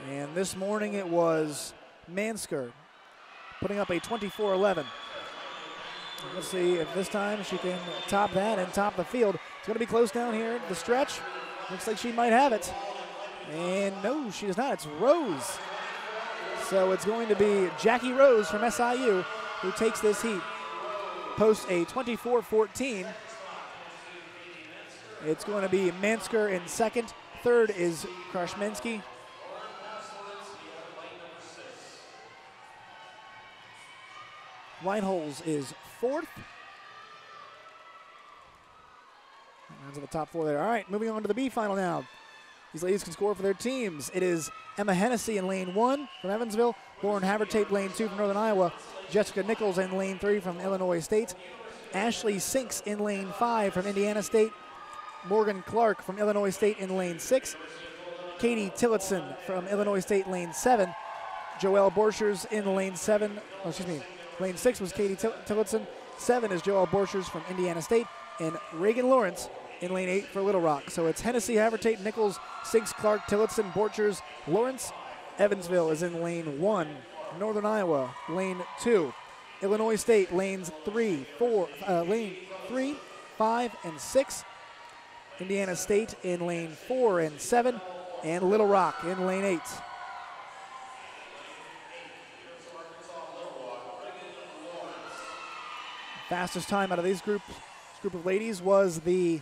And this morning it was Mansker putting up a 24-11. Let's see if this time she can top that and top the field. It's going to be close down here at the stretch. Looks like she might have it. And no, she does not. It's Rose. So it's going to be Jackie Rose from SIU who takes this heat. Posts a 24-14. It's going to be Mansker in second. Third is Krashmensky. Reinholz is fourth. Rounds of the top 4 there. All right, moving on to the B final now. These ladies can score for their teams. It is Emma Hennessy in lane 1 from Evansville, Lauren Havertape lane 2 from Northern Iowa, Jessica Nichols in lane 3 from Illinois State, Ashley Sinks in lane 5 from Indiana State, Morgan Clark from Illinois State in lane 6, Katie Tillotson from Illinois State lane 7, Joelle Borchers in lane 7, lane 6 was Katie Tillotson, 7 is Joelle Borchers from Indiana State, and Reagan Lawrence in lane 8 for Little Rock. So it's Hennessy, Havertate, Nichols, Sinks, Clark, Tillotson, Borchers, Lawrence. Evansville is in lane 1, Northern Iowa lane 2, Illinois State lane 3, 5, and 6. Indiana State in lane 4 and 7, and Little Rock in lane 8. Fastest time out of this group of ladies was the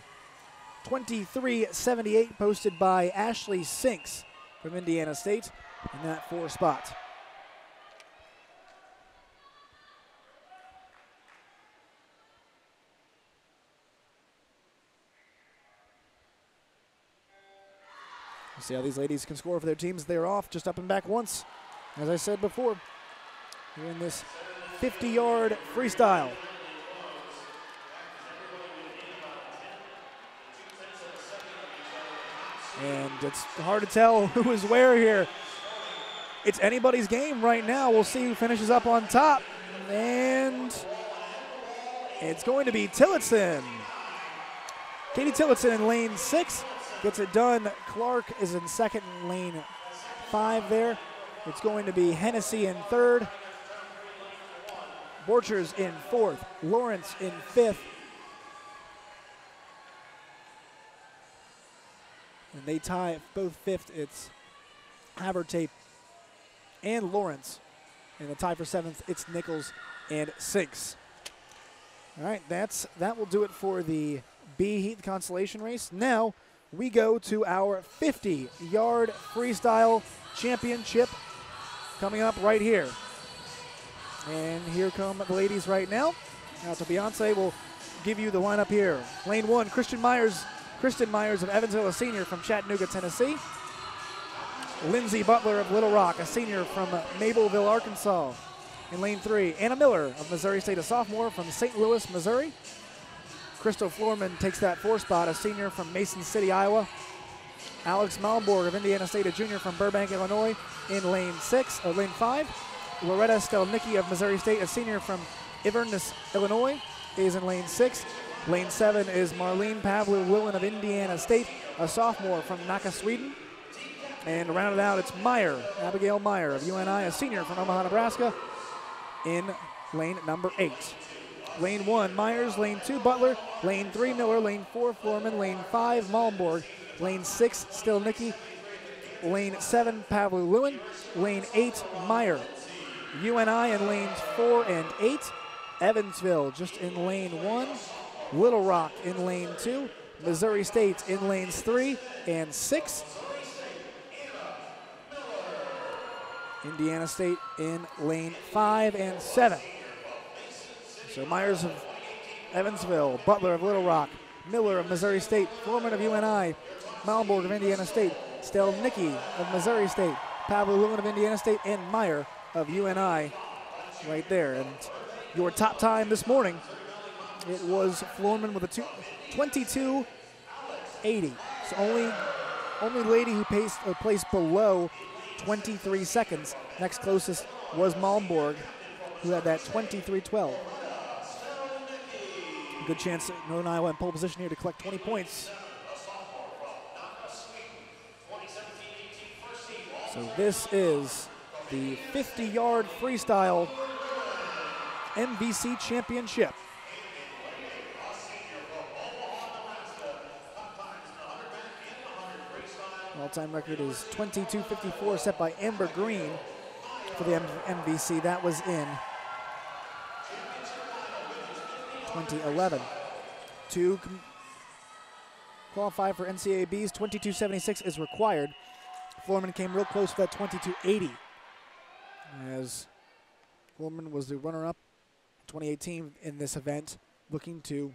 23:78 posted by Ashley Sinks from Indiana State in that 4 spot. We'll see how these ladies can score for their teams. They're off just up and back once, as I said before. We're in this 50-yard freestyle. And it's hard to tell who is where here. It's anybody's game right now. We'll see who finishes up on top. And it's going to be Tillotson. Katie Tillotson in lane 6 gets it done. Clark is in second in lane 5 there. It's going to be Hennessy in third. Borchers in 4th. Lawrence in 5th. And they tie both 5th. It's Havertape and Lawrence. And the tie for 7th, it's Nichols and Sinks. All right, that will do it for the B heat, the consolation race. Now we go to our 50-yard freestyle championship coming up right here. And here come the ladies right now. Now to Beyonce will give you the lineup here. Lane 1, Kristen Myers of Evansville, a senior from Chattanooga, Tennessee. Lindsay Butler of Little Rock, a senior from Mableville, Arkansas. In lane 3, Anna Miller of Missouri State, a sophomore from St. Louis, Missouri. Crystal Florman takes that 4 spot, a senior from Mason City, Iowa. Alex Malmborg of Indiana State, a junior from Burbank, Illinois, in lane 5. Loretta Stelnicki of Missouri State, a senior from Inverness, Illinois, is in lane 6. Lane 7 is Marlene Pavlu-Lewin of Indiana State, a sophomore from Nacka, Sweden. And to round it out, it's Meyer, Abigail Meyer of UNI, a senior from Omaha, Nebraska, in lane number 8. Lane 1, Myers. Lane 2, Butler. Lane 3, Miller. Lane 4, Florman. Lane 5, Malmborg. Lane 6, Stelnicki. Lane 7, Pavlu-Lewin. Lane 8, Meyer. UNI in lanes 4 and 8. Evansville just in lane 1. Little Rock in lane 2. Missouri State in lanes 3 and 6. Indiana State in lane 5 and 7. So Myers of Evansville, Butler of Little Rock, Miller of Missouri State, Foreman of UNI, Malmborg of Indiana State, Stelnicki of Missouri State, Pavlu-Lewin of Indiana State, and Meyer of UNI right there. And your top time this morning, it was Florman with a 22:80. So only lady who placed below 23 seconds. Next closest was Malmborg, who had that 23:12. Good chance that Northern Iowa in pole position here to collect 20 points. So this is the 50-yard freestyle MVC championship. All-time record is 22:54, set by Amber Green for the MVC. That was in 2011. To qualify for NCAAB's 22:76 is required. Florman came real close to that 22:80, as Florman was the runner-up in 2018 in this event, looking to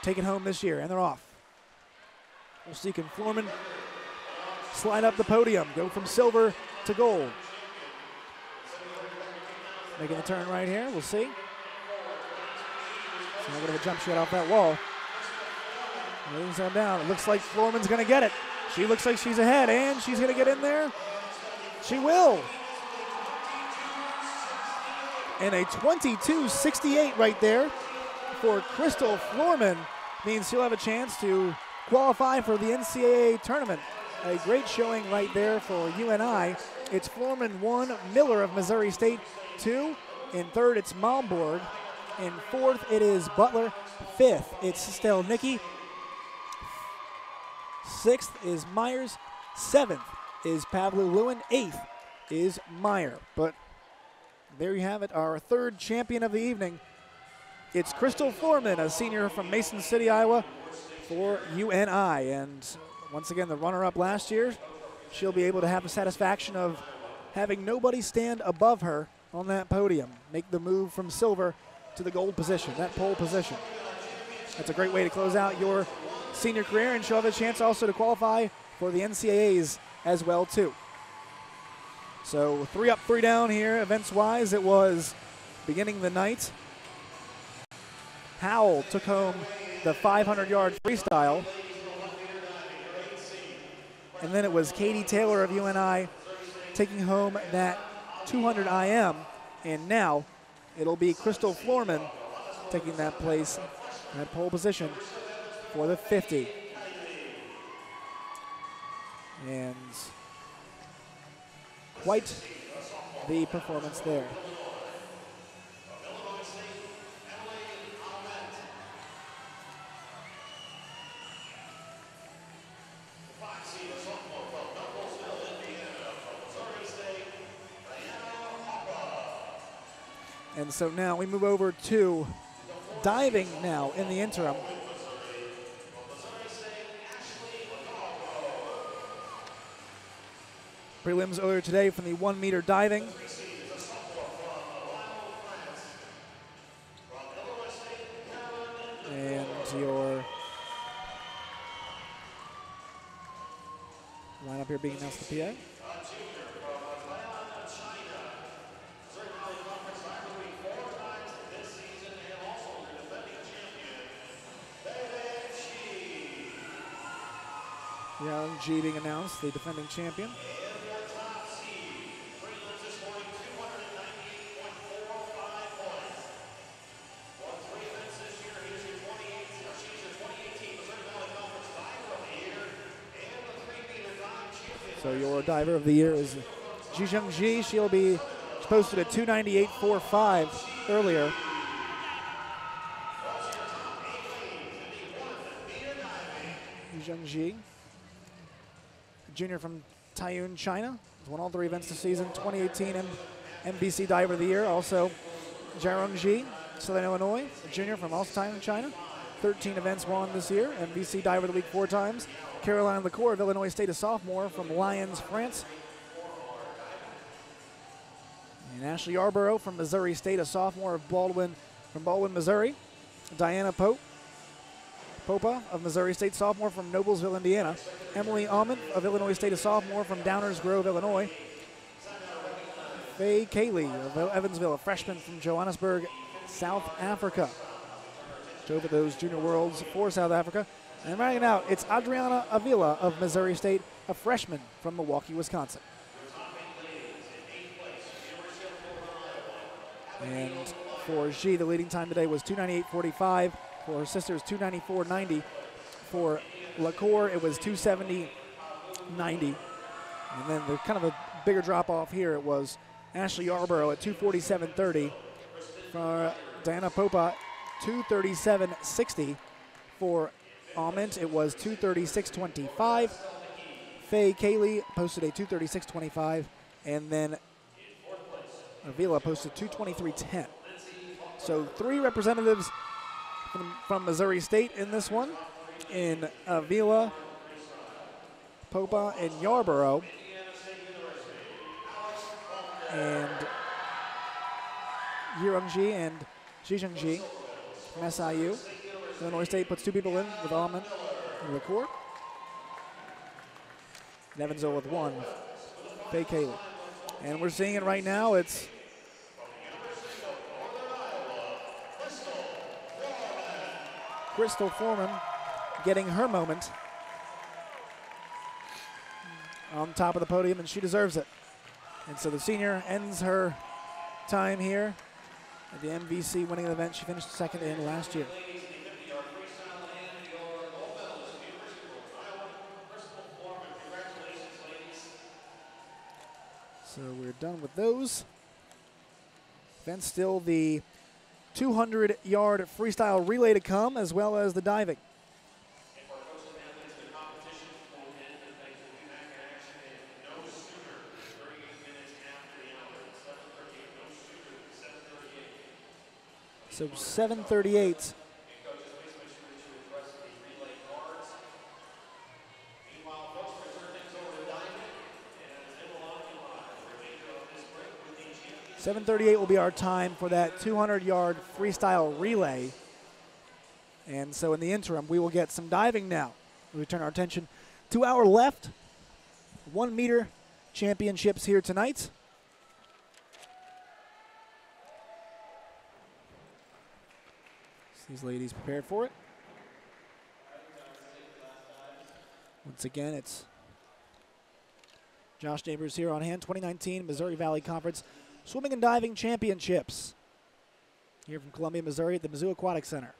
take it home this year, and they're off. We'll see, can Florman slide up the podium, go from silver to gold? Making the turn right here, we'll see. So a little bit of a jump shot off that wall. Lays that down. It looks like Florman's going to get it. She looks like she's ahead, and she's going to get in there. She will. And a 22:68 right there for Crystal Florman means she'll have a chance to qualify for the NCAA tournament. A great showing right there for UNI. It's Florman 1, Miller of Missouri State 2. In third, it's Malmborg. In fourth, it is Butler. Fifth, it's Stelnicki. Sixth is Myers. Seventh is Pavlu-Lewin. Eighth is Meyer. But there you have it, our third champion of the evening. It's Crystal Florman, a senior from Mason City, Iowa, for UNI. And once again, the runner-up last year, she'll be able to have the satisfaction of having nobody stand above her on that podium. Make the move from silver to the gold position, that pole position. That's a great way to close out your senior career, and she'll have a chance also to qualify for the NCAAs as well too. So 3 up, 3 down here, events-wise. It was beginning the night. Howell took home the 500-yard freestyle. And then it was Katie Taylor of UNI taking home that 200 IM. And now it'll be Crystal Florman taking that place, that pole position for the 50. And quite the performance there. And so now we move over to diving now in the interim. Prelims earlier today from the 1 meter diving. And your lineup here being announced to PA. Yaron G being announced, the defending champion. So your diver of the year is Zhizheng Ji. She posted a 298.45 earlier. Zhizheng Ji, junior from Taiyuan, China. Won all 3 events this season. 2018 MVC diver of the year. Also, Jiarong Ji, Southern Illinois, a junior from also Taiyuan, China. 13 events won this year. MVC diver of the week 4 times. Caroline Lacour of Illinois State, a sophomore from Lyons, France. And Ashley Yarborough from Missouri State, a sophomore from Baldwin, Missouri. Diana Popa of Missouri State, sophomore from Noblesville, Indiana. Emily Almond of Illinois State, a sophomore from Downers Grove, Illinois. Faye Cayley of Evansville, a freshman from Johannesburg, South Africa. Drove at those Junior Worlds for South Africa. And rounding out, it's Adriana Avila of Missouri State, a freshman from Milwaukee, Wisconsin. And for Xi, the leading time today was 298.45. For her sisters, 294.90. For Lacour, it was 270.90. And then the kind of a bigger drop off here, it was Ashley Yarborough at 247.30. For Diana Popa, 237.60. For Almond, it was 236.25. Faye Cayley posted a 236.25, and then Avila posted 223.10. So 3 representatives from Missouri State in this one, in Avila, Popa, and Yarborough. And Yurongji and Zhizhengji from SIU. Illinois State puts 2 people in with Almond and Lacour. And Evansville with 1, Faye Cayley. And we're seeing it right now. It's Crystal Foreman getting her moment on top of the podium, and she deserves it. And so the senior ends her time here at the MVC winning an event she finished second in last year. So we're done with those. Then still the 200-yard freestyle relay to come, as well as the diving. So 7:38. .738 will be our time for that 200-yard freestyle relay. And so in the interim, we will get some diving now. We turn our attention to our left. 1 meter championships here tonight. These ladies prepared for it. Once again, it's Josh Neighbors here on hand. 2019 Missouri Valley Conference Swimming and Diving Championships here from Columbia, Missouri at the Mizzou Aquatic Center.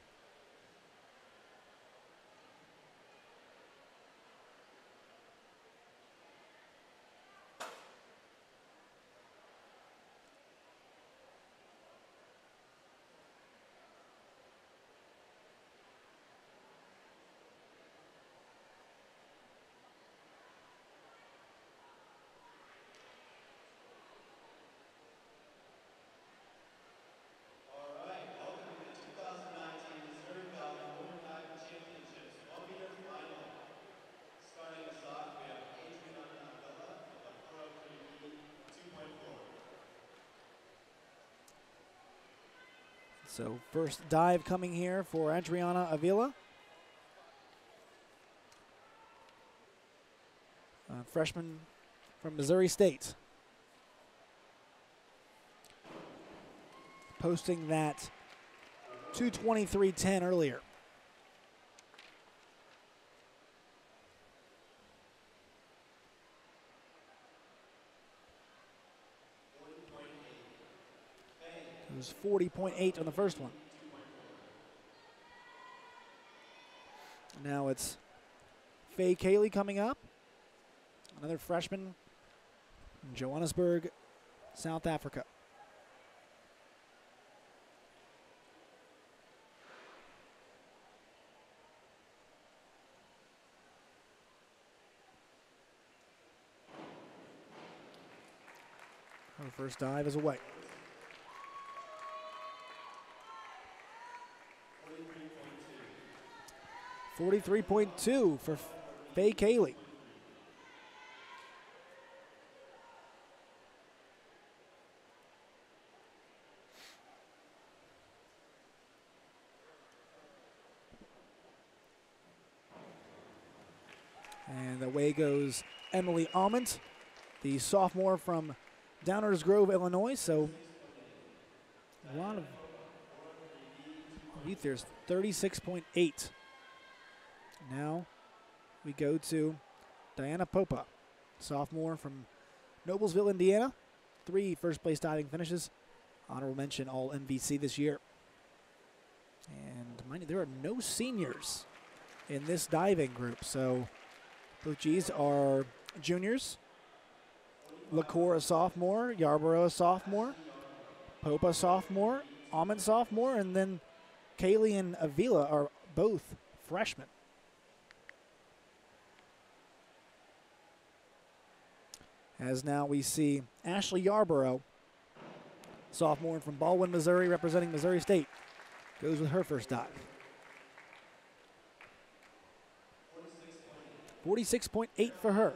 So first dive coming here for Adriana Avila. Freshman from Missouri State. Posting that 223.10 earlier. was 40.8 on the first one. Now it's Faye Cayley coming up. Another freshman from Johannesburg, South Africa. Her first dive is away. 43.2 for Faye Cayley. And away goes Emily Almond, the sophomore from Downers Grove, Illinois. So a lot of youth. There's 36.8. Now we go to Diana Popa, sophomore from Noblesville, Indiana. 3 first-place diving finishes. Honorable mention, all MVC this year. And mind you, there are no seniors in this diving group, so both G's are juniors. LaCour a sophomore, Yarborough a sophomore, Popa sophomore, Almond sophomore, and then Kaylee and Avila are both freshmen. As now we see Ashley Yarborough, sophomore from Baldwin, Missouri, representing Missouri State, goes with her first dive. 46.8 for her.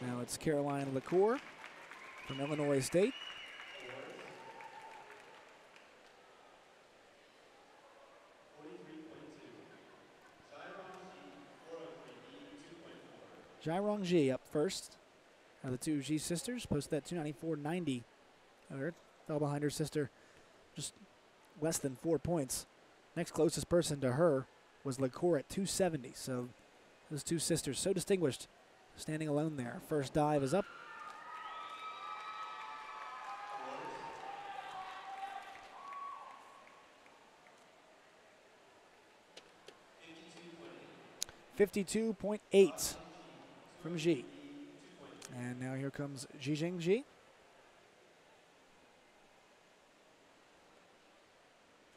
Now it's Caroline LaCour from Illinois State. Jairong G up first. Now the two G sisters posted that 294.90. Fell behind her sister just less than 4 points. Next closest person to her was LaCour at 270. So those two sisters, so distinguished, standing alone there. First dive is up. $52.8 from G. And now here comes Jijing Ji.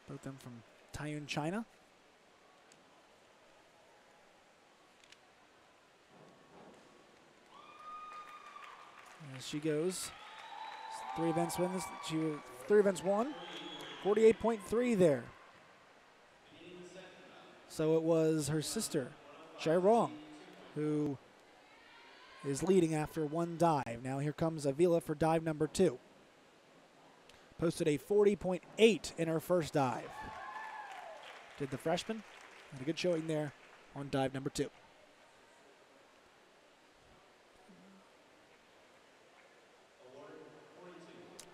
Both of them from Taiyuan, China. As she goes, 3 events wins. She 3 events won. 48.3 there. So it was her sister, Jairong, who is leading after 1 dive. Now here comes Avila for dive number 2. Posted a 40.8 in her first dive. Did the freshman. Had a good showing there on dive number 2.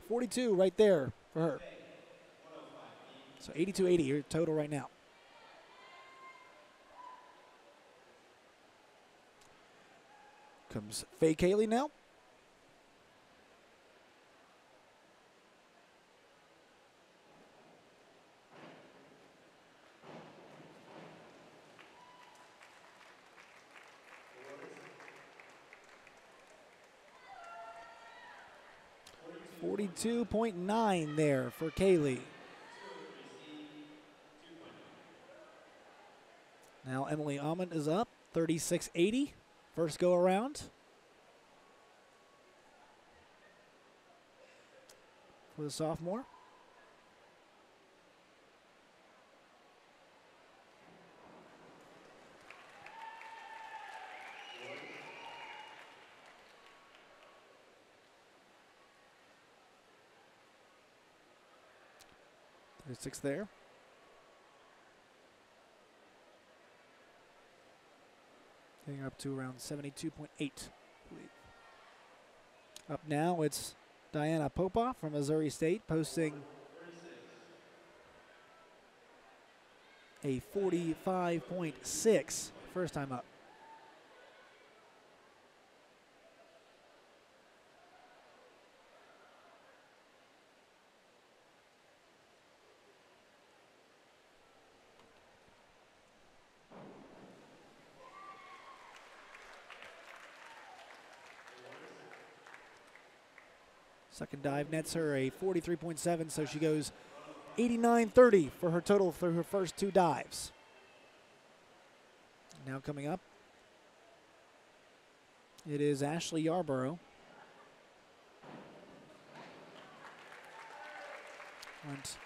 .42 right there for her. So 82.80 her total right now. Comes Faye Cayley now. .42.9 there for Cayley. Now Emily Almond is up, 36.80. First go around. For the sophomore. There's 6 there. putting her up to around 72.8, I believe. Up now, it's Diana Popa from Missouri State posting a 45.6 first time up. Second dive nets her a 43.7, so she goes 89.30 for her total through her first two dives. Now coming up, it is Ashley Yarborough. Went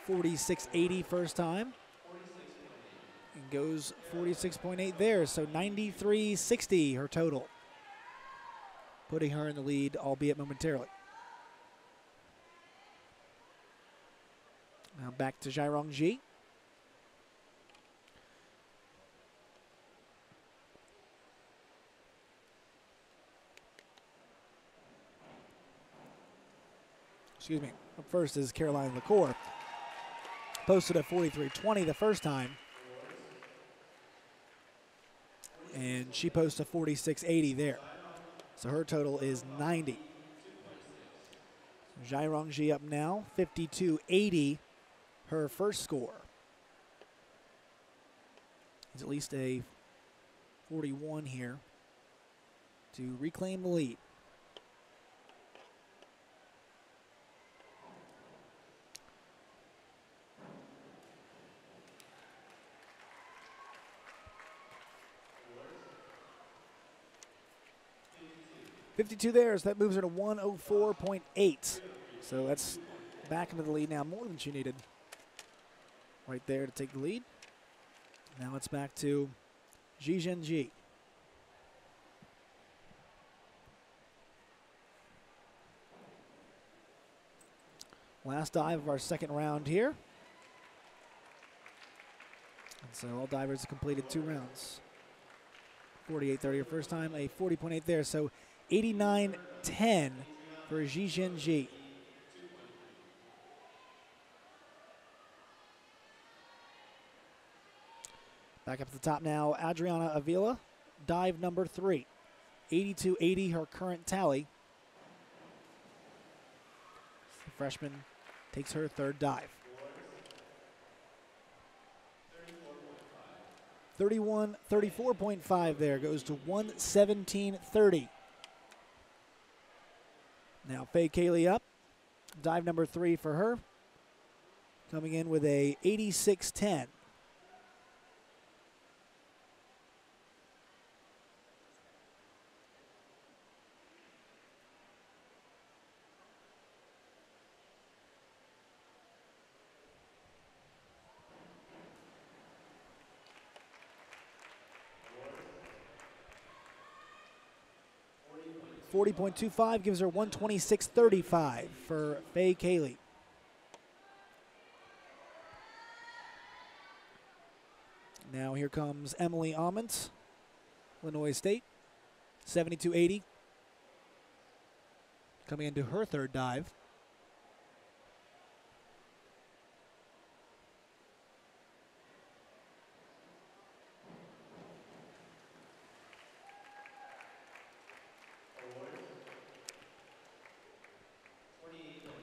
46.80 first time and goes 46.8 there, so 93.60 her total, putting her in the lead, albeit momentarily. Now back to Zhairong-Ji. Excuse me. Up first is Caroline LaCour. Posted at 43.20 the first time. And she posted a 46.80 there. So her total is 90. Zhairong-Ji up now, 52.80. Her first score. It's at least a 41 here to reclaim the lead. .52 there, so that moves her to 104.8. So that's back into the lead now, more than she needed. Right there to take the lead. Now it's back to Zhizhen-Ji. Last dive of our second round here. And so all divers have completed 2 rounds. 48.30 her first time, a 40.8 there. So 89.10 for Zhizhen-Ji. Back up to the top now, Adriana Avila, dive number 3. 82.80 her current tally. The freshman takes her third dive. 34.5 there, goes to 117.30. Now Faye Cayley up, dive number 3 for her, coming in with a 86.10. .25 gives her 126.35 for Faye Cayley. Now here comes Emily Amont, Illinois State, 72.80. Coming into her third dive.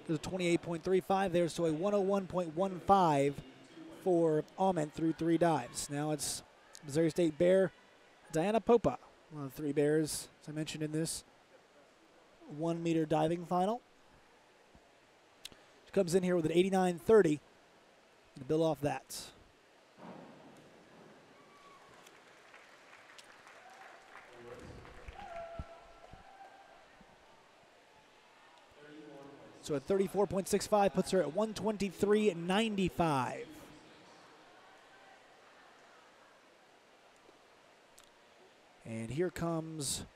There's a 28.35 there, so a 101.15 for Amont through 3 dives. Now it's Missouri State Bear Diana Popa, one of the 3 Bears, as I mentioned in this 1-meter diving final. She comes in here with an 89.30 to build off that. So at 34.65 puts her at 123.95. And here comes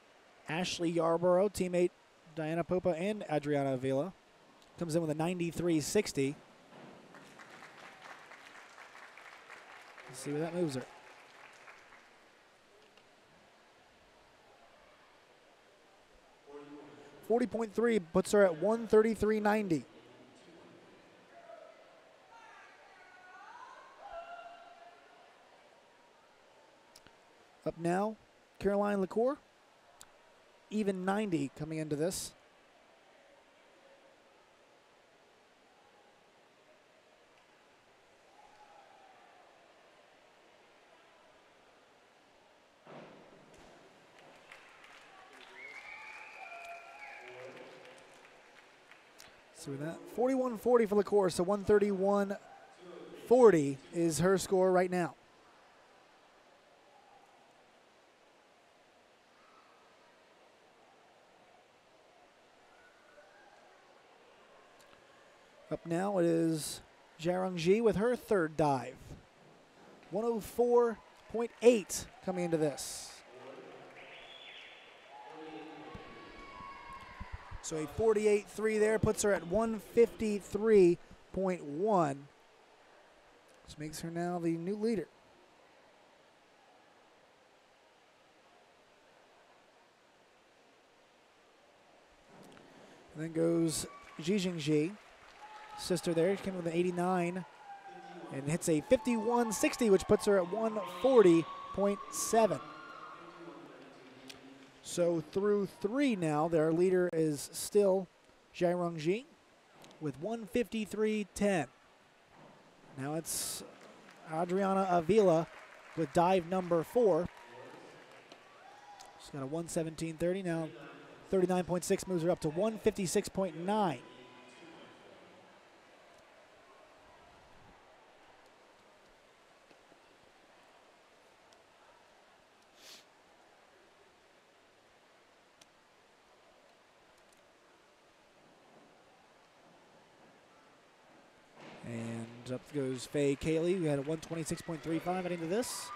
Ashley Yarborough, teammate Diana Popa and Adriana Avila. Comes in with a 93.60. Let's see where that moves her. 40.3 puts her at 133.90. Up now, Caroline LaCour, even 90 coming into this. So with that, 41.40 for LaCour, so 131.40 is her score right now. Up now it is Jiarongji with her third dive. 104.8 coming into this. So a 48.3 there puts her at 153.1. Which makes her now the new leader. And then goes Jijingji. Sister there, she came with an 89 and hits a 51.60, which puts her at 140.7. So through three now, their leader is still Jiarongji with 153.10. Now it's Adriana Avila with dive number 4. She's got a 117.30 now. 39.6 moves her up to 156.9. And up goes Faye Cayley, who had a 126.35 into this.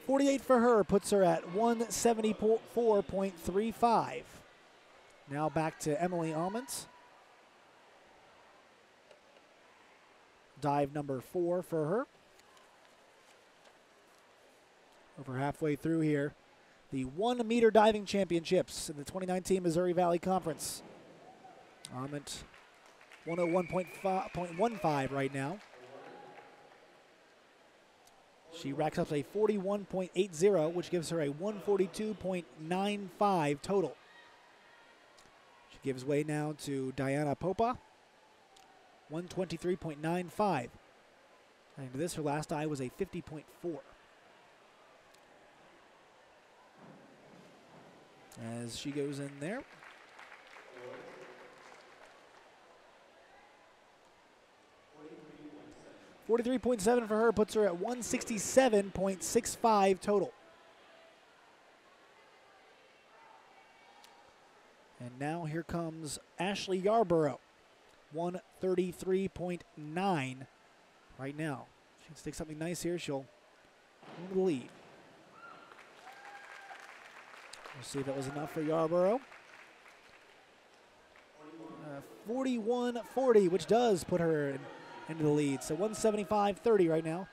48 for her puts her at 174.35. Now back to Emily Almonds. Dive number 4 for her. Over halfway through here. The 1 meter diving championships in the 2019 Missouri Valley Conference. Almonds 101.15 right now. She racks up a 41.80, which gives her a 142.95 total. She gives way now to Diana Popa, 123.95. And into this, her last dive was a 50.4. As she goes in there. 43.7 for her puts her at 167.65 total. And now here comes Ashley Yarborough, 133.9 right now. She can stick something nice here. She'll move to the lead. We'll see if that was enough for Yarborough. 41.40, which does put her into the lead. So 175.30 right now.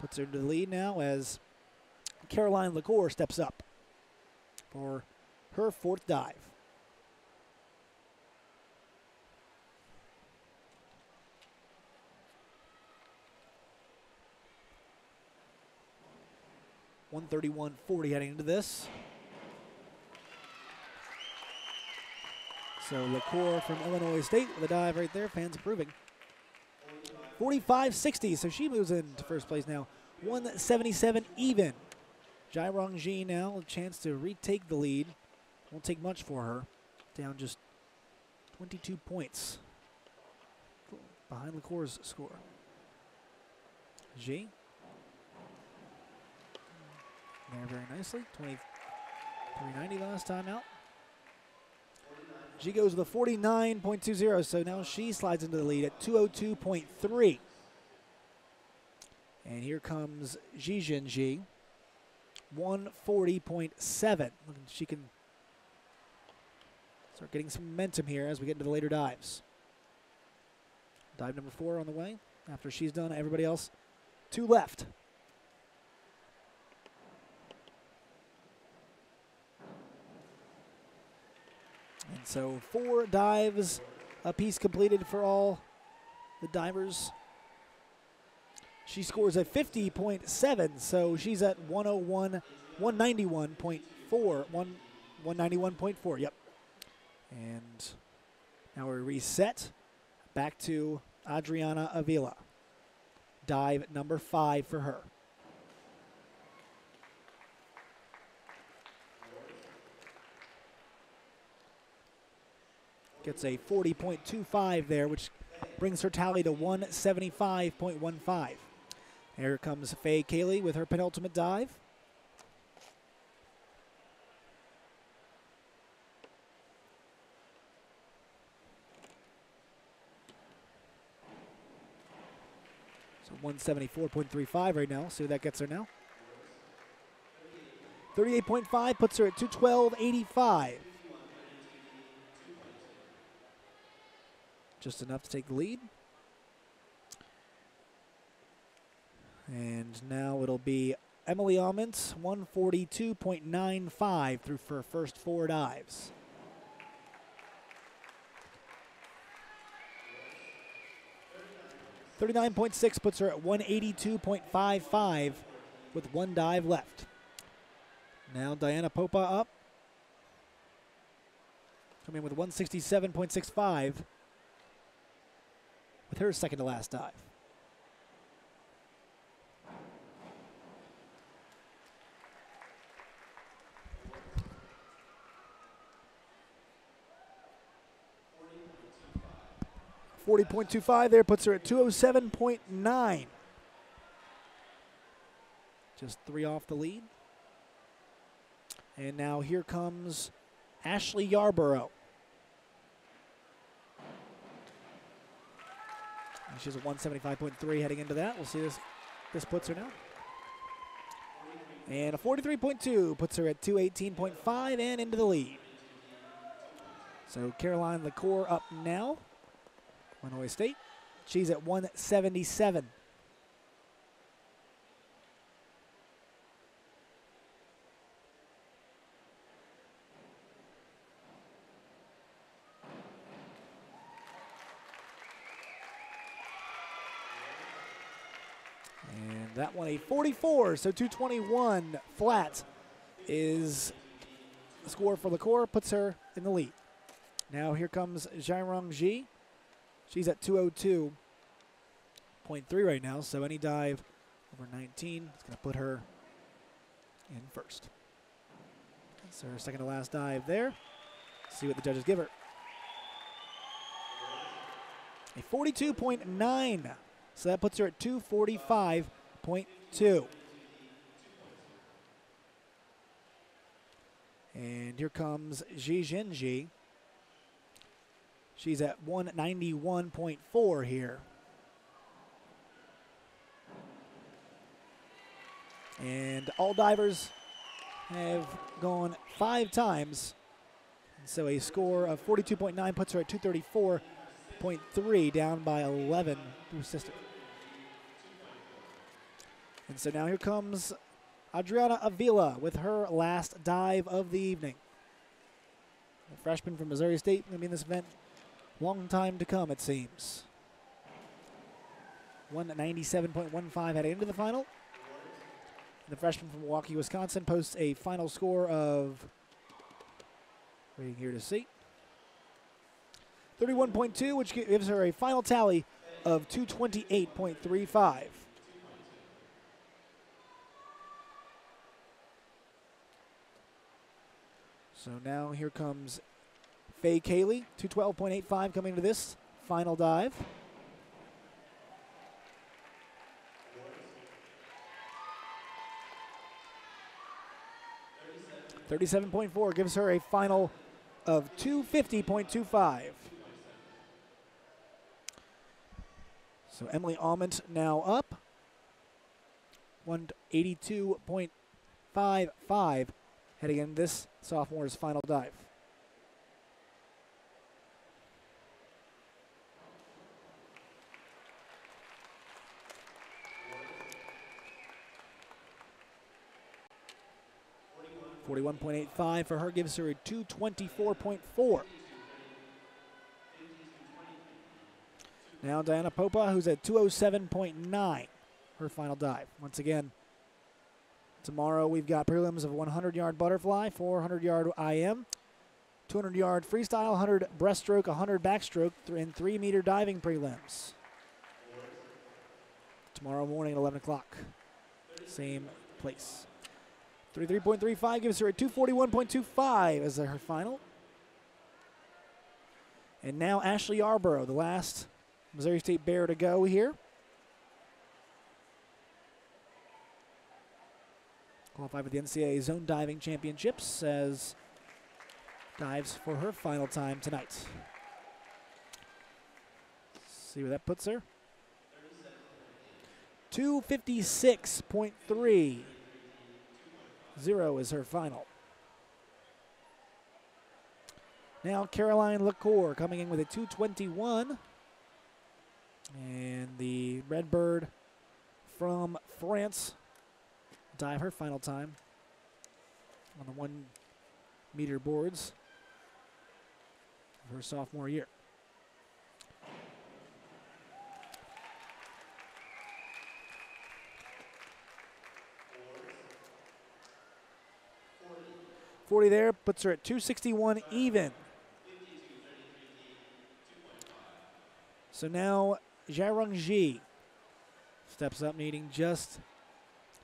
Puts her into the lead now as Caroline LaCour steps up for her 4th dive. $131.40 heading into this. So LaCour from Illinois State with a dive right there. Fans approving. 45.60, so she moves into first place now. 177 even. Jiarongji now a chance to retake the lead. Won't take much for her. Down just 22 points behind LaCour's score. G. There very nicely. 23.90 last time out. She goes with a 49.20, so now she slides into the lead at 202.3. And here comes Jijingji, 140.7. She can start getting some momentum here as we get into the later dives. Dive number 4 on the way. After she's done, everybody else 2 left. So 4 dives apiece completed for all the divers. She scores a 50.7, so she's at 191.4. 191.4, yep. And now we reset back to Adriana Avila. Dive number 5 for her. Gets a 40.25 there, which brings her tally to 175.15. Here comes Faye Cayley with her penultimate dive. So 174.35 right now. See what that gets her now. 38.5 puts her at 212.85. Just enough to take the lead. And now it'll be Emily Ament, 142.95 through her first 4 dives. .39.6 puts her at 182.55 with 1 dive left. Now Diana Popa up. Coming in with 167.65 with her second to last dive. .40.25 there puts her at 207.9. Just 3 off the lead. And now here comes Ashley Yarborough. And she's a 175.3 heading into that. We'll see this puts her now. And a 43.2 puts her at 218.5 and into the lead. So Caroline LaCour up now. Illinois State. She's at 177. And that one a 44, so 221 flat is the score for LaCour, puts her in the lead. Now here comes Jairong Ji. She's at 202.3 right now, so any dive over 19 is going to put her in first. So her second to last dive there. See what the judges give her. A 42.9, so that puts her at 245.2. And here comes Ji Jinji. She's at 191.4 here. And all divers have gone 5 times. And so a score of 42.9 puts her at 234.3, down by 11 through sister. And so now here comes Adriana Avila with her last dive of the evening. A freshman from Missouri State going to be in this event. Long time to come, it seems. 197.15 heading into the final. The freshman from Milwaukee, Wisconsin posts a final score of, waiting here to see, 31.2, which gives her a final tally of 228.35. So now here comes Faye Cayley, 212.85 coming to this final dive. .37.4 gives her a final of 250.25. So Emily Ament now up. 182.55 heading in this sophomore's final dive. .41.85 for her gives her a 224.4. Now Diana Popa, who's at 207.9, her final dive. Once again, tomorrow we've got prelims of 100-yard butterfly, 400-yard IM, 200-yard freestyle, 100 breaststroke, 100 backstroke, and 3-meter diving prelims. Tomorrow morning at 11 o'clock. Same place. 33.35 gives her a 241.25 as her final. And now Ashley Yarborough, the last Missouri State Bear to go here. Qualified for the NCAA Zone Diving Championships as dives for her final time tonight. See where that puts her. 256.30 is her final. Now Caroline Lacour coming in with a 221. And the Redbird from France dive her final time on the 1 meter boards of her sophomore year. .40 there puts her at 261 even. So now Jairong Ji steps up, needing just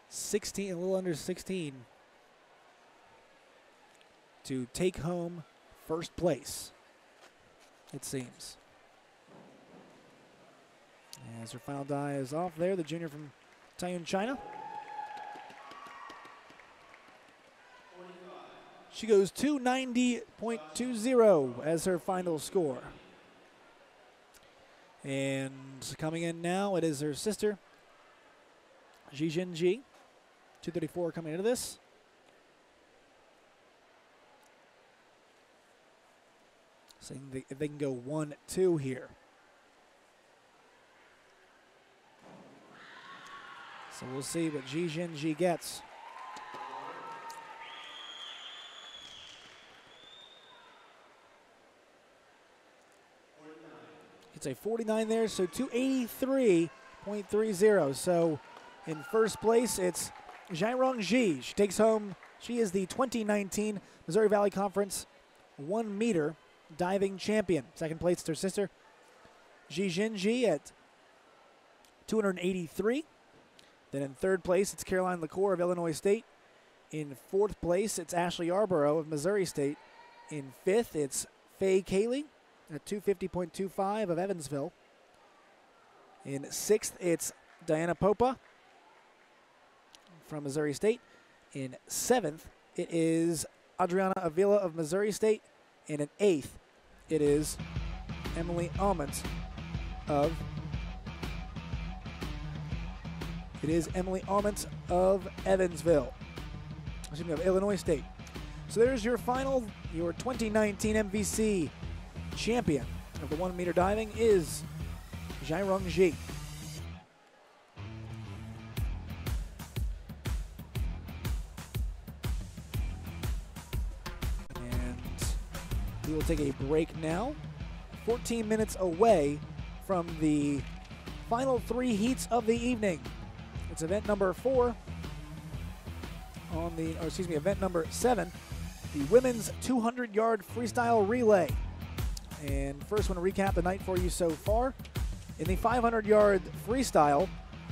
16, a little under 16, to take home first place, it seems. As her final dive is off there, the junior from Taiyuan, China. She goes 290.20 as her final score. And coming in now, it is her sister, Jijin Ji. 234 coming into this. Seeing if they can go 1-2 here. So we'll see what Jijin Ji gets. It's a 49 there, so 283.30. So in first place, it's Jairong Ji. She takes home, she is the 2019 Missouri Valley Conference 1 meter diving champion. Second place, it's her sister, Jijin Ji, at 283. Then in third place, it's Caroline Lacour of Illinois State. In fourth place, it's Ashley Yarborough of Missouri State. In fifth, it's Faye Cayley at 250.25 of Evansville. In sixth, it's Diana Popa from Missouri State. In seventh, it is Adriana Avila of Missouri State. And in eighth, it is Emily Almond of Evansville. Excuse me, of Illinois State. So there's your final. Your 2019 MVC champion of the 1 meter diving is Jairong Ji. And we will take a break now. 14 minutes away from the final 3 heats of the evening. It's event number 4 on the, or excuse me, event number 7, the women's 200-yard freestyle relay. And first, I want to recap the night for you so far. In the 500-yard freestyle,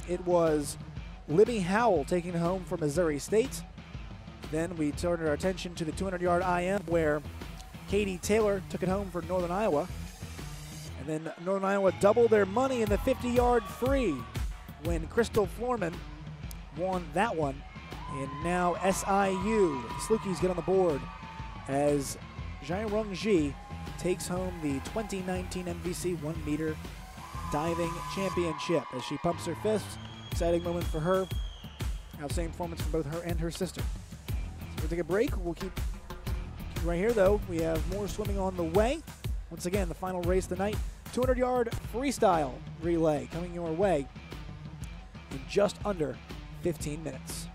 it was Libby Howell taking it home from Missouri State. Then we turned our attention to the 200-yard IM, where Katie Taylor took it home for Northern Iowa. And then Northern Iowa doubled their money in the 50-yard free when Crystal Florman won that one. And now SIU, the Slukies, get on the board as Jairong Ji takes home the 2019 MVC 1 meter diving championship as she pumps her fists. Exciting moment for her. Outstanding performance from both her and her sister. So we'll take a break. We'll keep right here, though. We have more swimming on the way. Once again, the final race of the night, 200-yard freestyle relay coming your way in just under 15 minutes.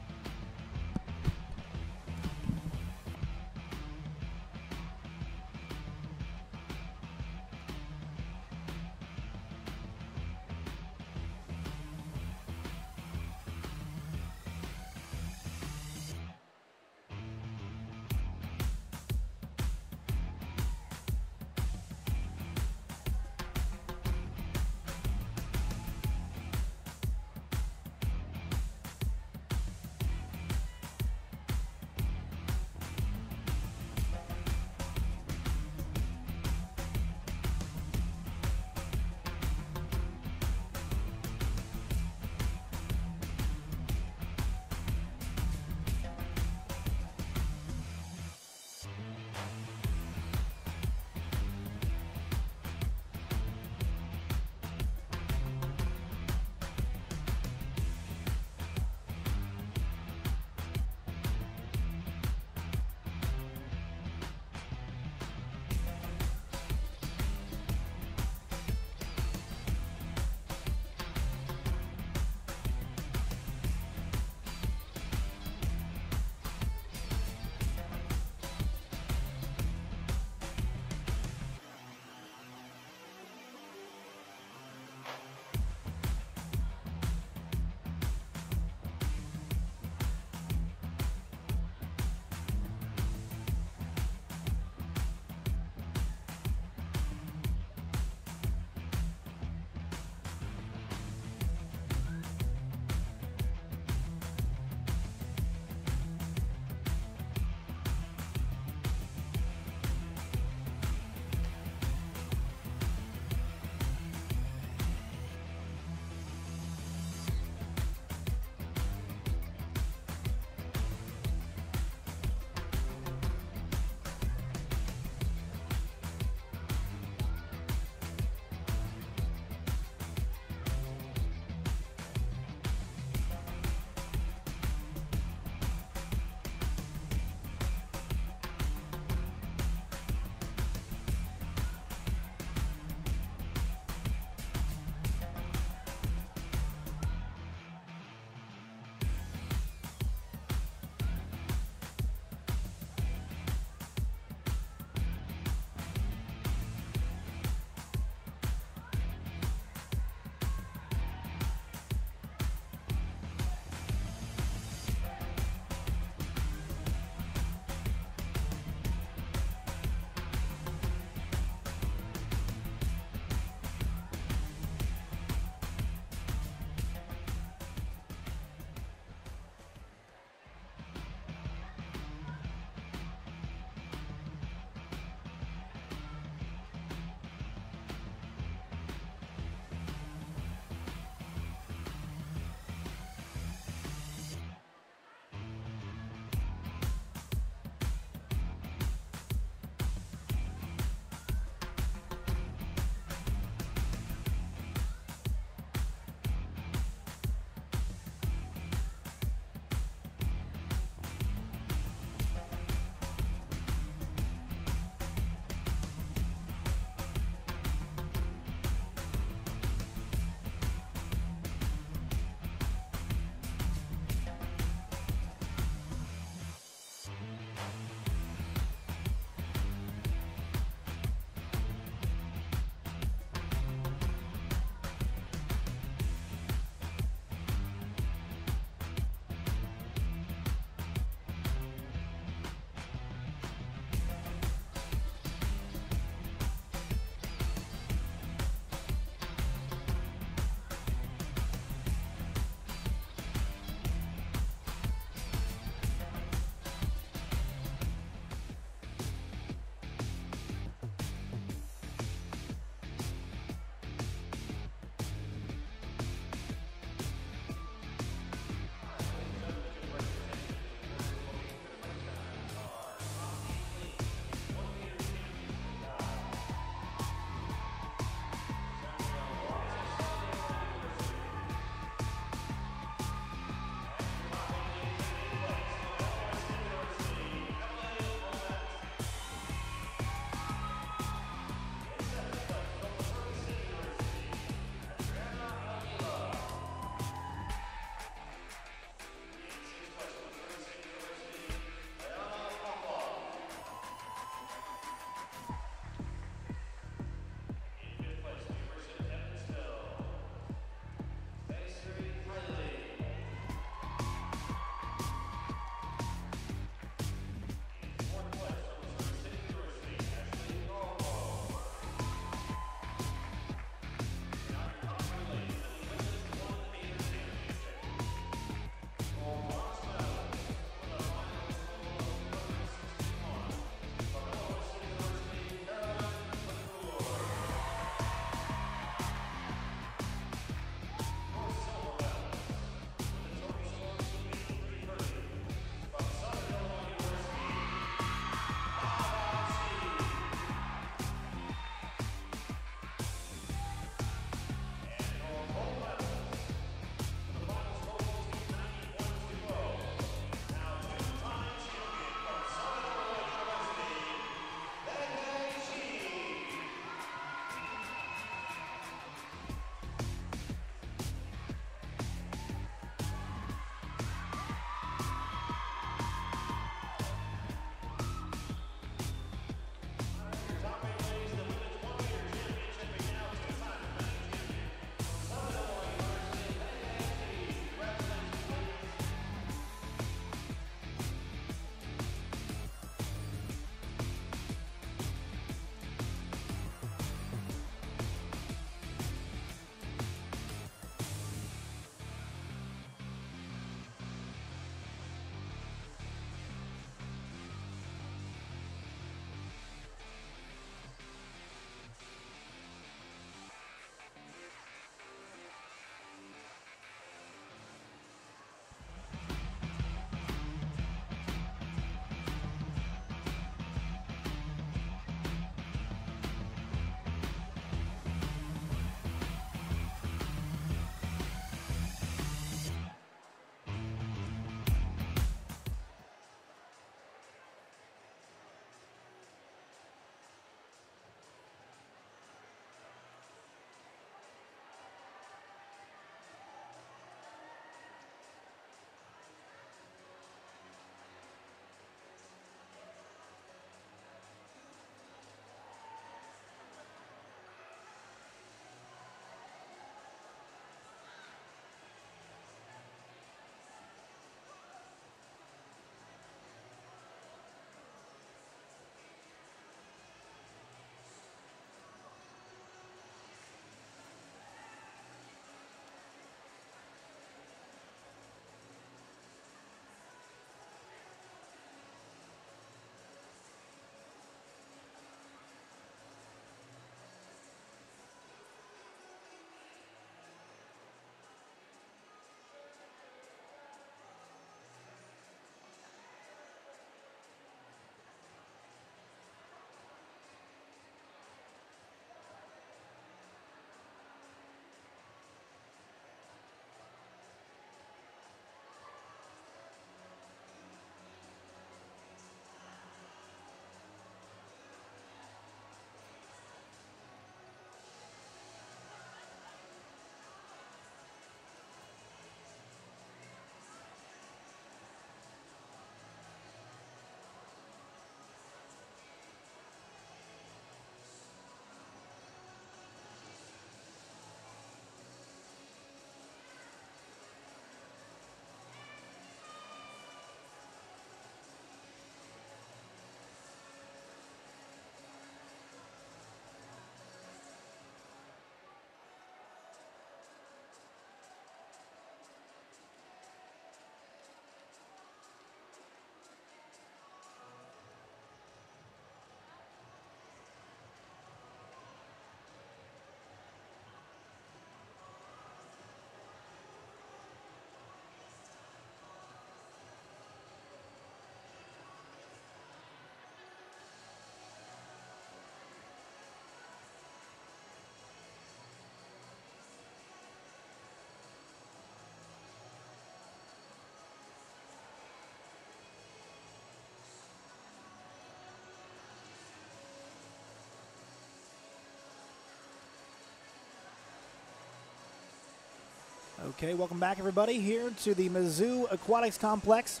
Okay, welcome back, everybody, here to the Mizzou Aquatics Complex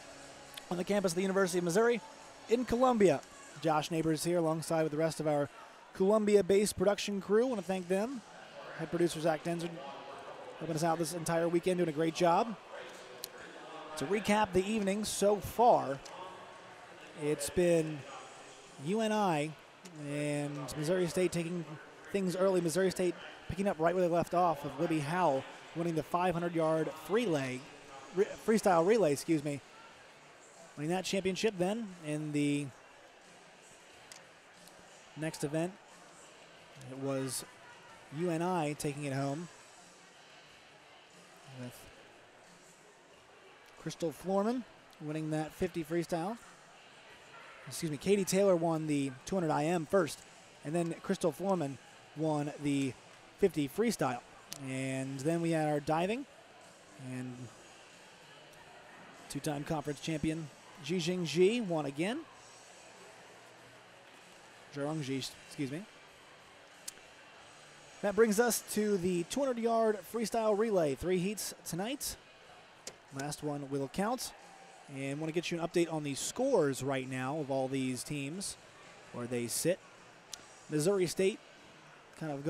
on the campus of the University of Missouri in Columbia. Josh Neighbors here alongside with the rest of our Columbia-based production crew. I want to thank them. Head producer Zach Denzer helping us out this entire weekend, doing a great job. To recap the evening so far, it's been UNI and Missouri State taking things early. Missouri State picking up right where they left off with Libby Howell winning the 500-yard freestyle relay, winning that championship. Then in the next event, it was UNI taking it home with Crystal Florman winning that 50 freestyle. Katie Taylor won the 200 IM first, and then Crystal Florman won the 50 freestyle. And then we had our diving, and two-time conference champion Ji Jing Ji won again. Zhurong Ji, That brings us to the 200-yard freestyle relay. 3 heats tonight. Last one will count. And want to get you an update on the scores right now of all these teams, where they sit. Missouri State kind of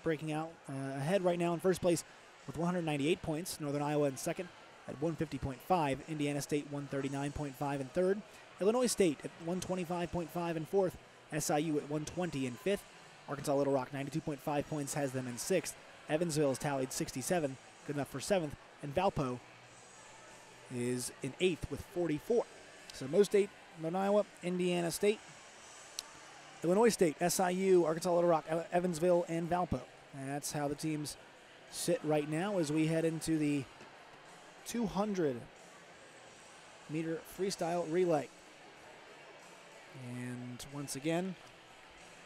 breaking out ahead right now in first place with 198 points. Northern Iowa in second at 150.5. Indiana State 139.5 in third. Illinois State at 125.5 in fourth. SIU at 120 in fifth. Arkansas Little Rock 92.5 points has them in sixth. Evansville is tallied 67, good enough for seventh. And Valpo is in eighth with 44. So Mo State, Northern Iowa, Indiana State, Illinois State, SIU, Arkansas Little Rock, Evansville, and Valpo. And that's how the teams sit right now as we head into the 200-meter freestyle relay. And once again,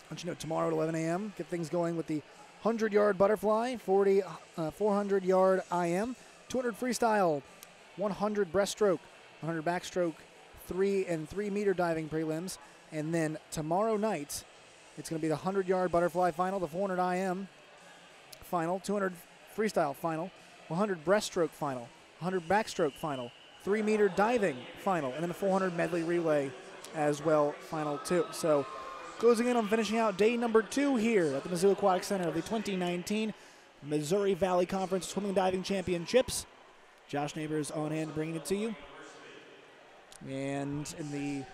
don't you know, tomorrow at 11 a.m., get things going with the 100-yard butterfly, 400-yard IM, 200 freestyle, 100 breaststroke, 100 backstroke, 3 and 3-meter diving prelims. And then tomorrow night, it's going to be the 100-yard butterfly final, the 400 IM final, 200 freestyle final, 100 breaststroke final, 100 backstroke final, 3-meter diving final, and then a 400 medley relay as well, final 2. So closing in on finishing out day number 2 here at the Mizzou Aquatic Center of the 2019 Missouri Valley Conference Swimming and Diving Championships. Josh Neighbors on hand bringing it to you. And in the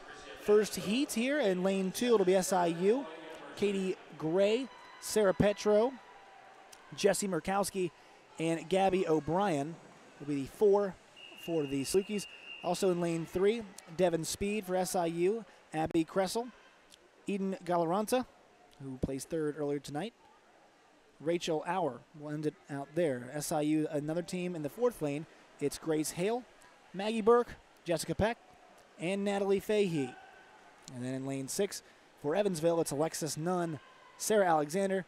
first heat here in lane 2, it'll be SIU. Katie Gray, Sarah Petro, Jessie Murkowski, and Gabby O'Brien will be the 4 for the Salukis. Also in lane 3, Devin Speed for SIU, Abby Kressel, Eden Galaranta, who placed 3rd earlier tonight. Rachel Auer will end it out there. SIU, another team in the 4th lane. It's Grace Hale, Maggie Burke, Jessica Peck, and Natalie Fahey. And then in lane 6, for Evansville, it's Alexis Nunn, Sarah Alexander,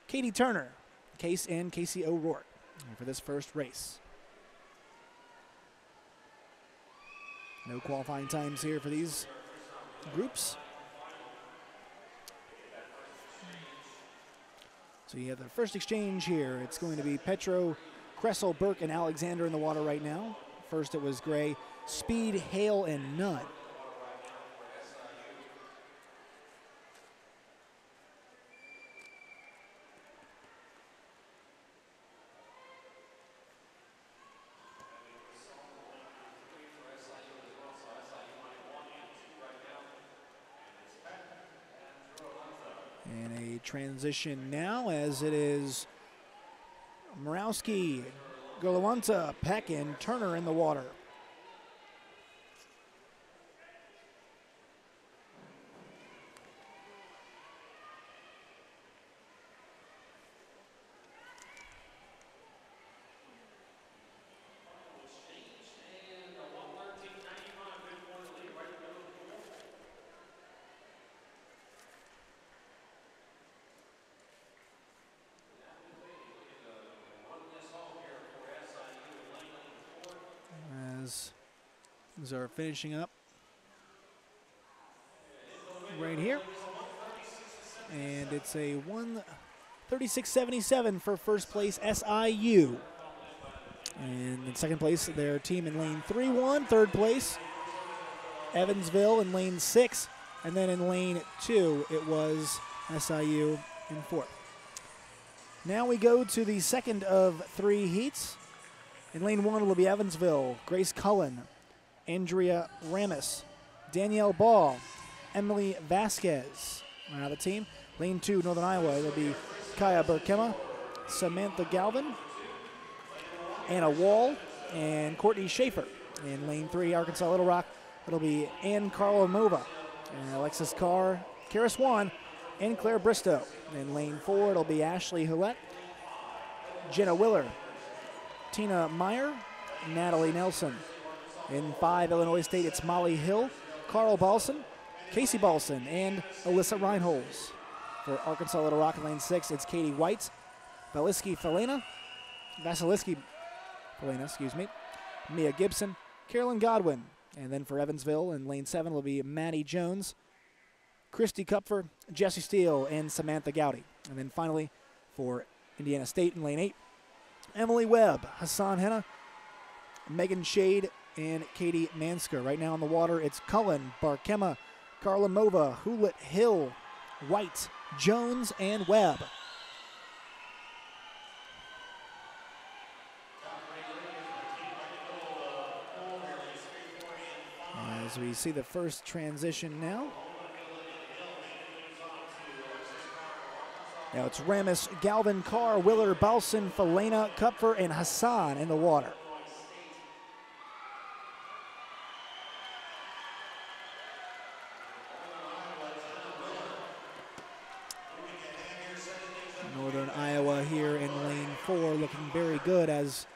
Katie Turner, Case, and Casey O'Rourke for this first race. No qualifying times here for these groups. So you have the first exchange here. It's going to be Petro, Kressel, Burke, and Alexander in the water right now. First it was Gray, Speed, Hale, and Nunn. And a transition now as it is Morawski, Golowanta, Peck, and Turner in the water. These are finishing up right here. And it's a 1:36.77 for first place SIU. And in second place, their team in lane 3 won. Third place, Evansville in lane 6. And then in lane 2, it was SIU in 4th. Now we go to the second of 3 heats. In lane 1, it will be Evansville, Grace Cullen, Andrea Ramis, Danielle Ball, Emily Vasquez are out of the team. Lane 2, Northern Iowa, it'll be Kaya Burkema, Samantha Galvin, Anna Wall, and Courtney Schaefer. In lane 3, Arkansas Little Rock, it'll be Ann Karlamova, and Alexis Carr, Kara Swan, and Claire Bristow. In lane 4, it'll be Ashley Hullette, Jenna Willer, Tina Meyer, Natalie Nelson. In 5, Illinois State, it's Molly Hill, Carl Balson, Casey Balson, and Alyssa Reinholz. For Arkansas Little Rock in lane 6, it's Katie White, Vasiliki Felena, Mia Gibson, Carolyn Godwin. And then for Evansville in lane 7 will be Maddie Jones, Christy Kupfer, Jessie Steele, and Samantha Gowdy. And then finally for Indiana State in lane 8, Emily Webb, Hassan Henna, Megan Shade, and Katie Mansker. Right now on the water, it's Cullen, Barkema, Karlamova, Hewlett, Hill, White, Jones, and Webb. As we see the first transition now. Now it's Ramis, Galvin, Carr, Willer, Balson, Felena, Kupfer, and Hassan in the water. Northern Iowa here in lane 4 looking very good as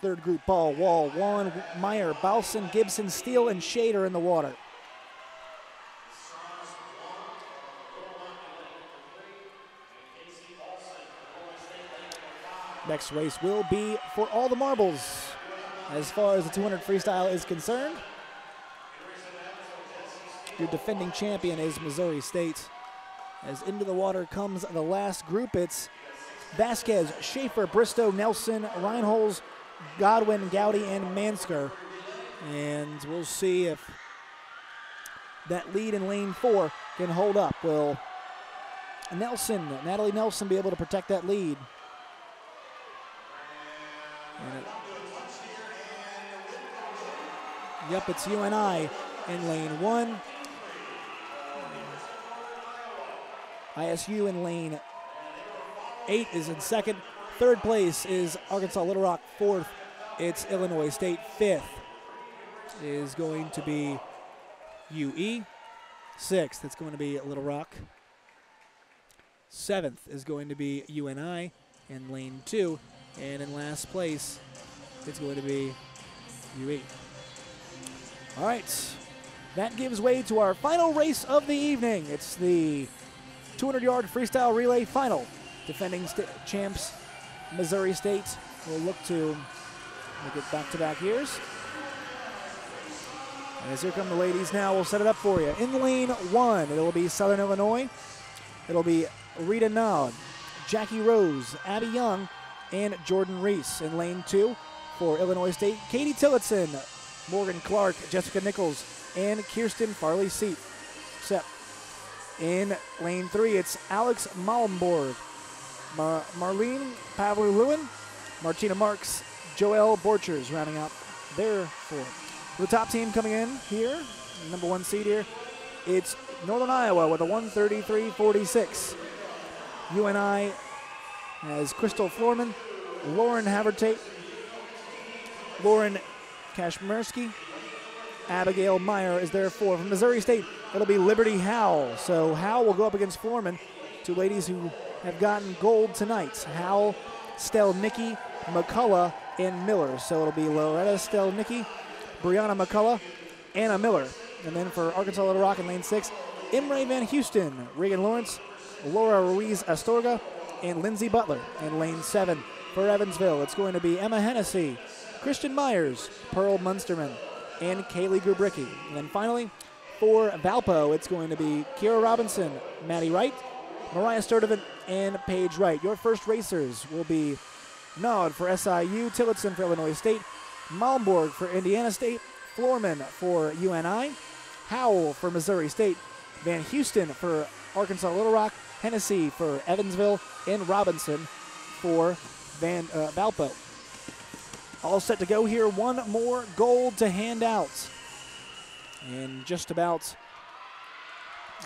third group ball. Wall, Wan, Meyer, Balson, Gibson, Steele, and Shader in the water. Next race will be for all the marbles as far as the 200 freestyle is concerned. Your defending champion is Missouri State. As into the water comes the last group, it's Vasquez, Schaefer, Bristow, Nelson, Reinholz, Godwin, Gowdy, and Mansker. And we'll see if that lead in lane 4 can hold up. Will Natalie Nelson be able to protect that lead? Yep, it's UNI in lane 1. ISU in lane 8 is in second. Third place is Arkansas Little Rock. Fourth, it's Illinois State. Fifth is going to be UE. Sixth, it's going to be Little Rock. Seventh is going to be UNI in lane 2. And in last place, it's going to be UE. All right, that gives way to our final race of the evening. It's the 200-yard freestyle relay final. Defending champs, Missouri State, will look to make it back-to-back years. And as here come the ladies now, we'll set it up for you. In lane 1, it'll be Southern Illinois. It'll be Rita Nod, Jackie Rose, Abby Young, and Jordan Reese. In lane 2, for Illinois State, Katie Tillotson, Morgan Clark, Jessica Nichols, and Kirsten Farley-Sepp. In lane 3, it's Alex Malmborg, Marlene Pavlou-Lewin, Martina Marks, Joelle Borchers rounding out their 4. The top team coming in here, number 1 seed here, it's Northern Iowa with a 133.46. UNI has Crystal Florman, Lauren Havertate, Lauren Kashmirsky, Abigail Meyer is there 4. From Missouri State, it'll be Liberty Howell. So Howell will go up against Florman, 2 ladies who have gotten gold tonight. Howell, Stelnicki, McCullough, and Miller. So it'll be Loretta Stelnicki, Brianna McCullough, Anna Miller. And then for Arkansas Little Rock in lane 6, Imre Van Houston, Regan Lawrence, Laura Ruiz Astorga, and Lindsay Butler. In lane 7 for Evansville, it's going to be Emma Hennessy, Christian Myers, Pearl Munsterman, and Kaylee Grubricki. And then finally, for Valpo, it's going to be Kiera Robinson, Maddie Wright, Mariah Sturdivant, and Paige Wright. Your first racers will be Nod for SIU, Tillotson for Illinois State, Malmborg for Indiana State, Florman for UNI, Howell for Missouri State, Van Houston for Arkansas Little Rock, Hennessy for Evansville, and Robinson for Valpo. All set to go here. One more gold to hand out. In just about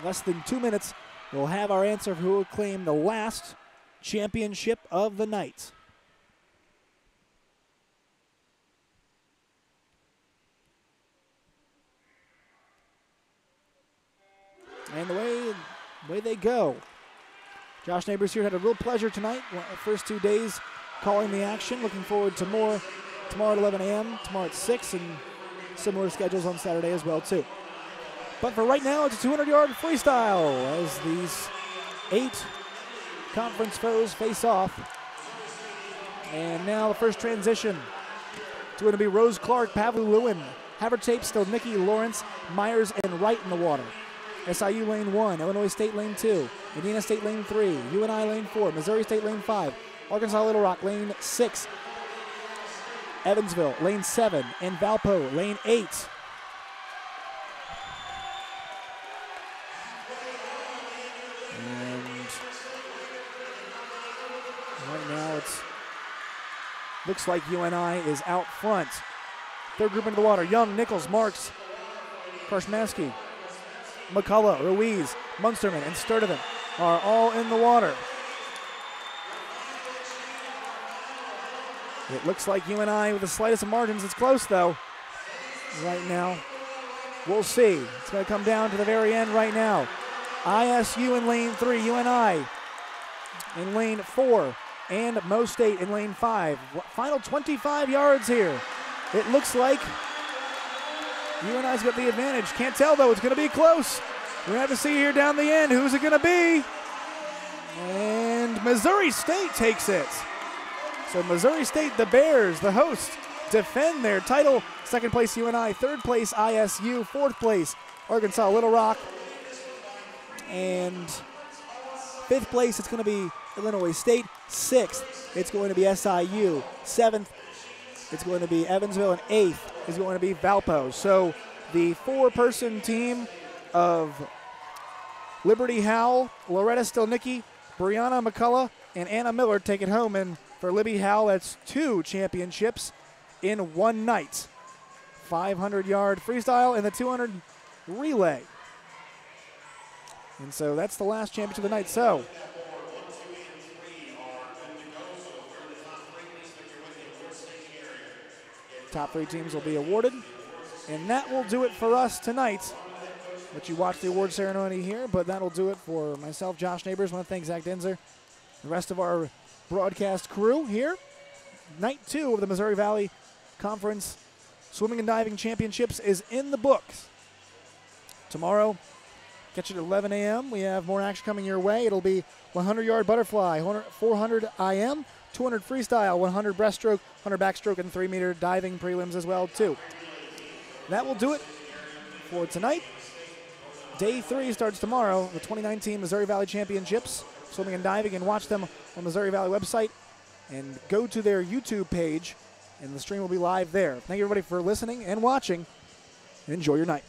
less than 2 minutes, we'll have our answer for who will claim the last championship of the night. And the way they go. Josh Neighbors here had a real pleasure tonight. First 2 days calling the action. Looking forward to more tomorrow at 11 a.m., tomorrow at 6, and similar schedules on Saturday as well, too. But for right now, it's a 200-yard freestyle as these 8 conference foes face off. And now the first transition. It's going to be Rose Clark, Pavlu Lewin, Havertape, Stelnicki, Lawrence, Myers, and Wright in the water. SIU lane 1, Illinois State lane 2, Indiana State lane 3, UNI lane 4, Missouri State lane 5, Arkansas Little Rock lane 6, Evansville lane 7, and Valpo lane 8. And right now looks like UNI is out front. Third group into the water. Young, Nichols, Marks, Karshmansky, McCullough, Ruiz, Munsterman, and Sturdivant are all in the water. It looks like UNI with the slightest of margins. It's close, though, right now. We'll see. It's going to come down to the very end right now. ISU in lane 3, UNI in lane 4, and Mo State in lane 5. Final 25 yards here. It looks like UNI's got the advantage. Can't tell, though. It's going to be close. We're going to have to see here down the end. Who's it going to be? And Missouri State takes it. So Missouri State, the Bears, the host, defend their title. Second place UNI, third place ISU, fourth place Arkansas Little Rock. And fifth place, it's going to be Illinois State. Sixth, it's going to be SIU. Seventh, it's going to be Evansville. And eighth is going to be Valpo. So the 4-person team of Liberty Howell, Loretta Stelnicki, Brianna McCullough, and Anna Miller take it home. And for Libby Howell, that's 2 championships in one night. 500-yard freestyle and the 200 relay. And so that's the last championship of the night. So top 3 teams will be awarded. And that will do it for us tonight. Let you watch the award ceremony here, but that'll do it for myself, Josh Neighbors. I want to thank Zach Denzer, the rest of our broadcast crew here. Night 2 of the Missouri Valley Conference Swimming and Diving Championships is in the books. Tomorrow, catch it at 11 a.m. We have more action coming your way. It'll be 100-yard butterfly, 400 IM, 200 freestyle, 100 breaststroke, 100 backstroke, and 3-meter diving prelims as well, too. That will do it for tonight. Day 3 starts tomorrow, the 2019 Missouri Valley Championships, swimming and diving, and watch them on the Missouri Valley website and go to their YouTube page, and the stream will be live there. Thank you, everybody, for listening and watching, and enjoy your night.